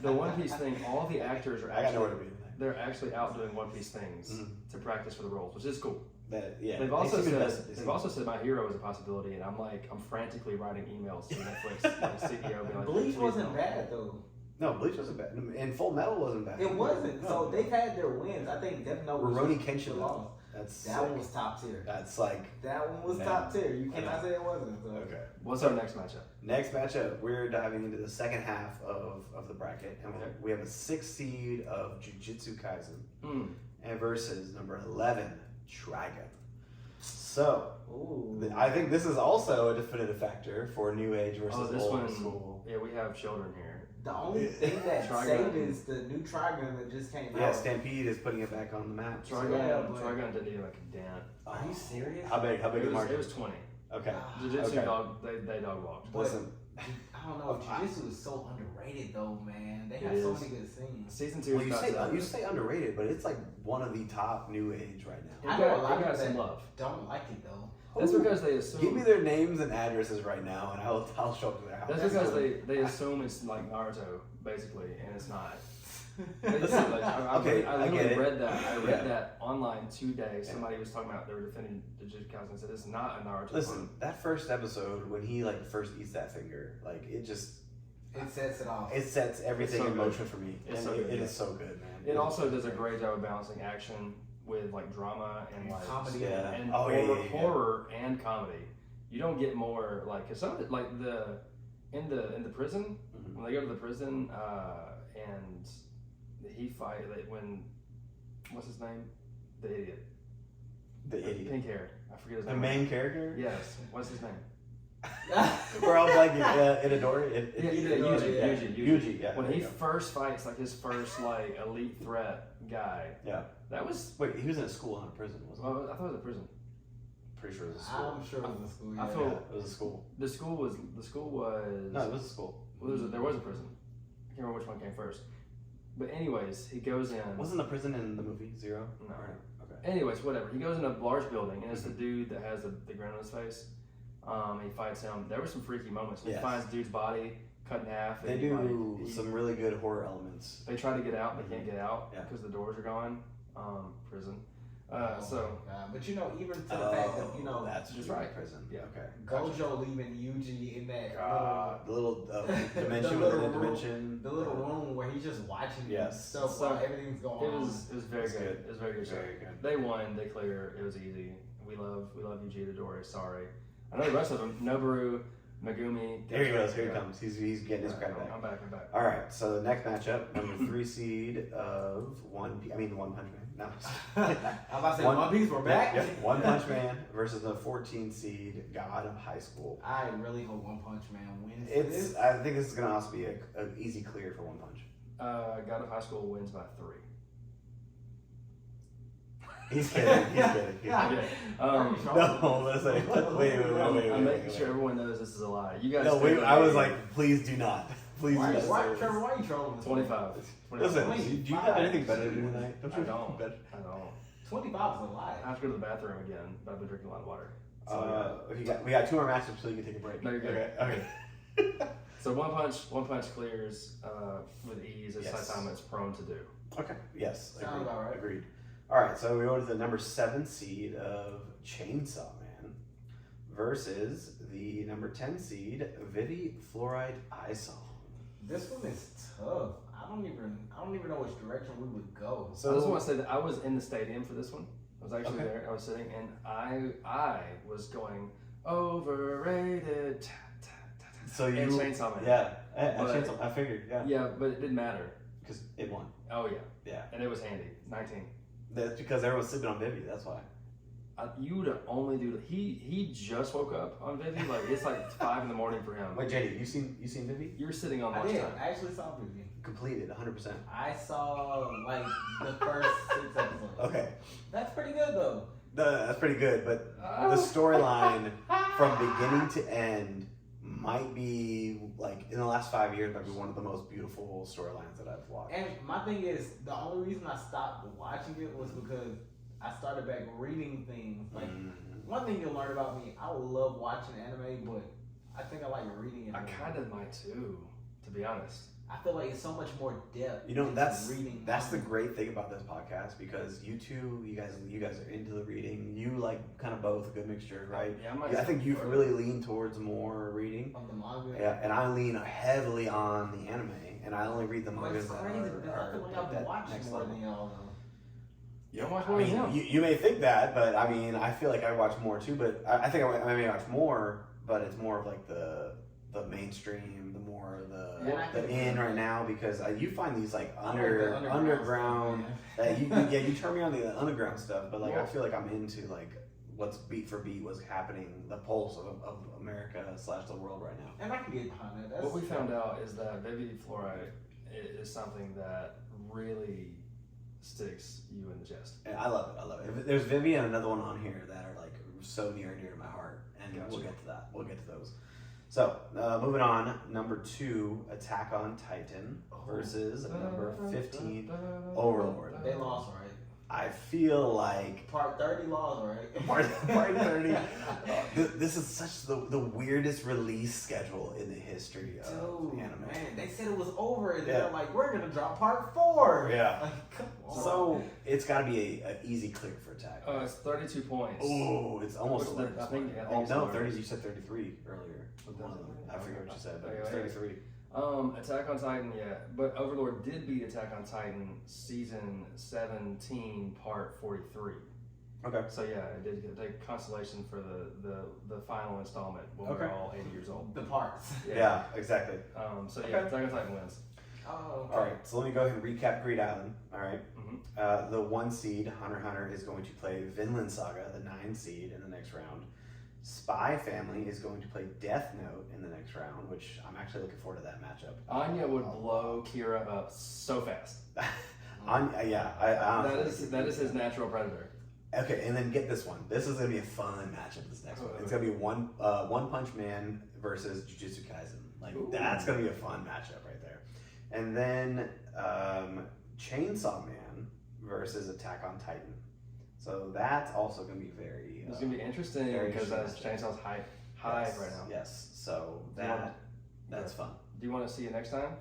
The One Piece thing. All the actors are actually they're actually out doing One Piece things to practice for the roles, which is cool. They've also said my hero is a possibility, and I'm frantically writing emails to Netflix like CEO, being like, Bleach wasn't bad though. No, Bleach wasn't bad, and Full Metal wasn't bad. It wasn't. No. So they've had their wins. I think Death Note. Rurouni Kenshin lost. That one was top tier. That's like that one was top tier. You cannot say it wasn't. So. Okay. What's our next matchup? Next matchup, we're diving into the second half of the bracket, and we have a 6th seed of Jujutsu Kaisen and versus number 11, Dragon. So, I think this is also a definitive factor for New Age versus old school. Yeah, we have children here. The only thing that saved is the new Trigun that just came out. Yeah, Stampede is putting it back on the map. Trigun didn't even like a dent. Are you serious? How big the margin? It was 20. Okay. Jujutsu they dog walked. Listen. I don't know. Jujutsu is so underrated though, man. They have so many good scenes. Season 2 you say underrated, but it's like one of the top New Age right now. I know a lot of people that love. Don't like it though. That's because they assume. Give me their names and addresses right now, and I'll show up to their house. That's because they assume it's like Naruto, basically, and it's not. I literally read that. I read that online today. Somebody was talking about they were defending the Jujutsu Kaisen and said it's not a Naruto. Listen, that first episode when he first eats that finger, it sets it off. It sets everything in motion for me. It's it is so good, man. It also does a great job of balancing action with drama and comedy and horror and comedy. You don't get more because some of it in the prison when they go to the prison and he fight when what's his name, the idiot, pink hair, I forget his name. The main character. Yes, what's his name? We're all like Itadori. Yuji. Yeah. When he first fights his first elite threat guy. Yeah. That was. Wait, he was in a school, not a prison, wasn't he? Well, I thought it was a prison. Pretty sure it was a school. I'm sure it was a school. I feel it was a school. The school was. No, it was a school. Well, there was a prison. I can't remember which one came first. But anyways, he goes in. Wasn't the prison in the movie Zero? No. Okay. Anyways, whatever. He goes in a large building, and it's the dude that has the grin on his face. He fights him. There were some freaky moments. He finds dude's body cut in half. They do some really good horror elements. They try to get out, they can't get out because the doors are gone. Prison. But you know, even to the fact that, you know, that's just right. Prison. Yeah. Okay. Gojo leaving Yuji in that The little dimension the within little a dimension. the little room where he's just watching Yes. stuff So, while everything's going on. It was very good. It was very good. Very good. They won. They clear. It was easy. We love Yuji Itadori. Sorry. I know the rest of them. Noboru, Megumi. There he goes. Here he comes. He's getting his credit back. I'm back. All right. So the next matchup, number 3 seed of One Punch Man. No. I'm about to say One Piece. We're back. Yep. One Punch Man versus the 14 seed God of High School. I really hope One Punch Man wins. This. I think this is gonna also be an easy clear for One Punch. God of High School wins by 3. He's kidding. Okay. No, let's say. Wait. I'm making sure everyone knows this is a lie. You guys. No, wait. I was like, please do not. Please Why, do not. Trevor, why are you trolling? 25. Listen, do you have anything better to do tonight? I don't. 25 is a lie. I have to go to the bathroom again, but I've been drinking a lot of water. So, we got 2 more matchups so you can take a break. No, you're good. Okay. So One Punch clears with ease, as Yes. Saitama is prone to do. Okay. Yes. Sounds about right. Agreed. All right. So we go to the number 7 seed of Chainsaw Man versus the number 10 seed Vivi Fluoride Eye Song. This one is tough. I don't even know which direction we would go. So I just want to say that I was in the stadium for this one. I was actually there. I was sitting, and I was going overrated. So you and Chainsaw Man. Yeah. Chainsaw. I figured. Yeah. Yeah, but it didn't matter. Because it won. Oh yeah. Yeah. And it was handy. 19. That's because everyone's sleeping on Vivi. That's why. You would only do. He just woke up on Vivi. Like it's like 5 in the morning for him. Wait, JD, you seen Vivi? You're sitting on I lunch did. time. I actually saw Vivian. Completed, 100%. I saw like the first 6 episodes. Okay. That's pretty good though. That's pretty good, but the storyline from beginning to end might be like in the last 5 years might be one of the most beautiful storylines that I've watched. And my thing is, the only reason I stopped watching it was because I started back reading things. Like one thing you'll learn about me, I love watching anime, but I think I like reading it. I kind of might too, to be honest. I feel like it's so much more depth. You know, that's reading. That's the great thing about this podcast because you guys are into the reading. You like kind of both, a good mixture, right? Yeah, I think you really lean towards more reading. Of the manga. Yeah, and I lean heavily on the anime, and I only read the But mangas it's that crazy are, because I feel like I've that watched next more level. than y'all though. You don't watch I more than mean, him. you may think that, but I mean, I feel like I watch more too. But I think I may watch more, but it's more of like the mainstream, the more the in right now because you find these like underground. Stuff, You turn me on the underground stuff, but like I feel like I'm into like what's beat for beat what's happening, the pulse of America / the world right now. And I can get behind that. What we found out is that Vivi Fluoride is something that really sticks you in the chest. And I love it. There's Vivi and another one on here that are like so near and dear to my heart, and we'll get to that. We'll get to those. So moving on, number 2, Attack on Titan versus number 15, Overlord. They lost, right? I feel like Part 30 lost, right? Part 30. This is such the weirdest release schedule in the history of anime. Man, they said it was over, and they're like, "We're gonna drop Part 4." Yeah. Like, come on. So it's got to be an easy clear for Attack. It's 32 points. Oh, it's almost. I think no, it's 30. You said 33 earlier. I forget what you said, but it was 33. Attack on Titan, yeah. But Overlord did beat Attack on Titan season 17, part 43. Okay. So yeah, it did take consolation for the final installment when we're all 80 years old. The parts. Yeah, exactly. So yeah, Attack on Titan wins. Oh, okay. All right, so let me go ahead and recap Greed Island. All right. Mm-hmm. The 1 seed, Hunter x Hunter, is going to play Vinland Saga, the 9 seed, in the next round. Spy Family is going to play Death Note in the next round, which I'm actually looking forward to that matchup. Anya would blow Kira up so fast. Anya, That is his natural predator. Okay, and then get this one. This is gonna be a fun matchup. This next one, it's gonna be One Punch Man versus Jujutsu Kaisen. Like that's gonna be a fun matchup right there. And then Chainsaw Man versus Attack on Titan. So that's also gonna be very. It's gonna be interesting because Chainsaw's high right now. Yes, so that's fun. Do you want to see it next time?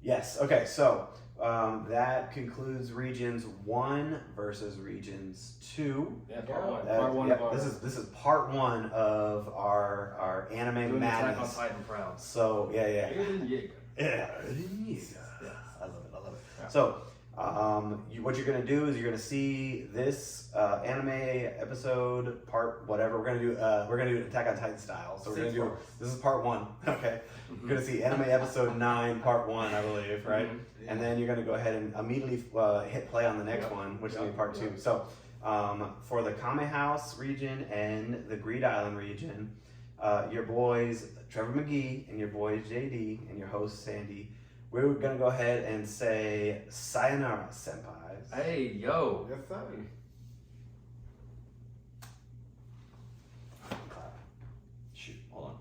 Yes. Okay. So that concludes regions 1 versus regions 2. Yeah, part one. Uh, Part one yeah, of our. this is part 1 of our anime doing Attack on madness. Titan proud. So yeah. Yeah. I love it. Yeah. So, what you're gonna do is you're gonna see this anime episode part whatever. We're gonna do Attack on Titan style. So we're gonna do this is part 1. Okay, you're gonna see anime episode 9 part 1, I believe, right? Mm-hmm. And then you're gonna go ahead and immediately hit play on the next one, which will be part 2. So, for the Kame House region and the Greed Island region, your boys Trevor McGee and your boys JD and your host Sandy. We're gonna go ahead and say sayonara, senpais. Hey, yo. Yes, sir. Shoot, hold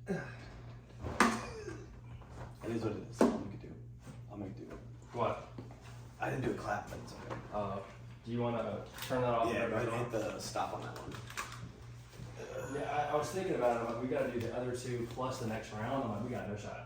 on. It is what it is. I'll make it do. What? I didn't do a clap, but it's okay. Do you want to turn that off? Yeah, and go ahead everything and on? hit the stop on that one. Yeah, I was thinking about it. I'm like, we got to do the other 2 plus the next round. I'm like, we got no shot.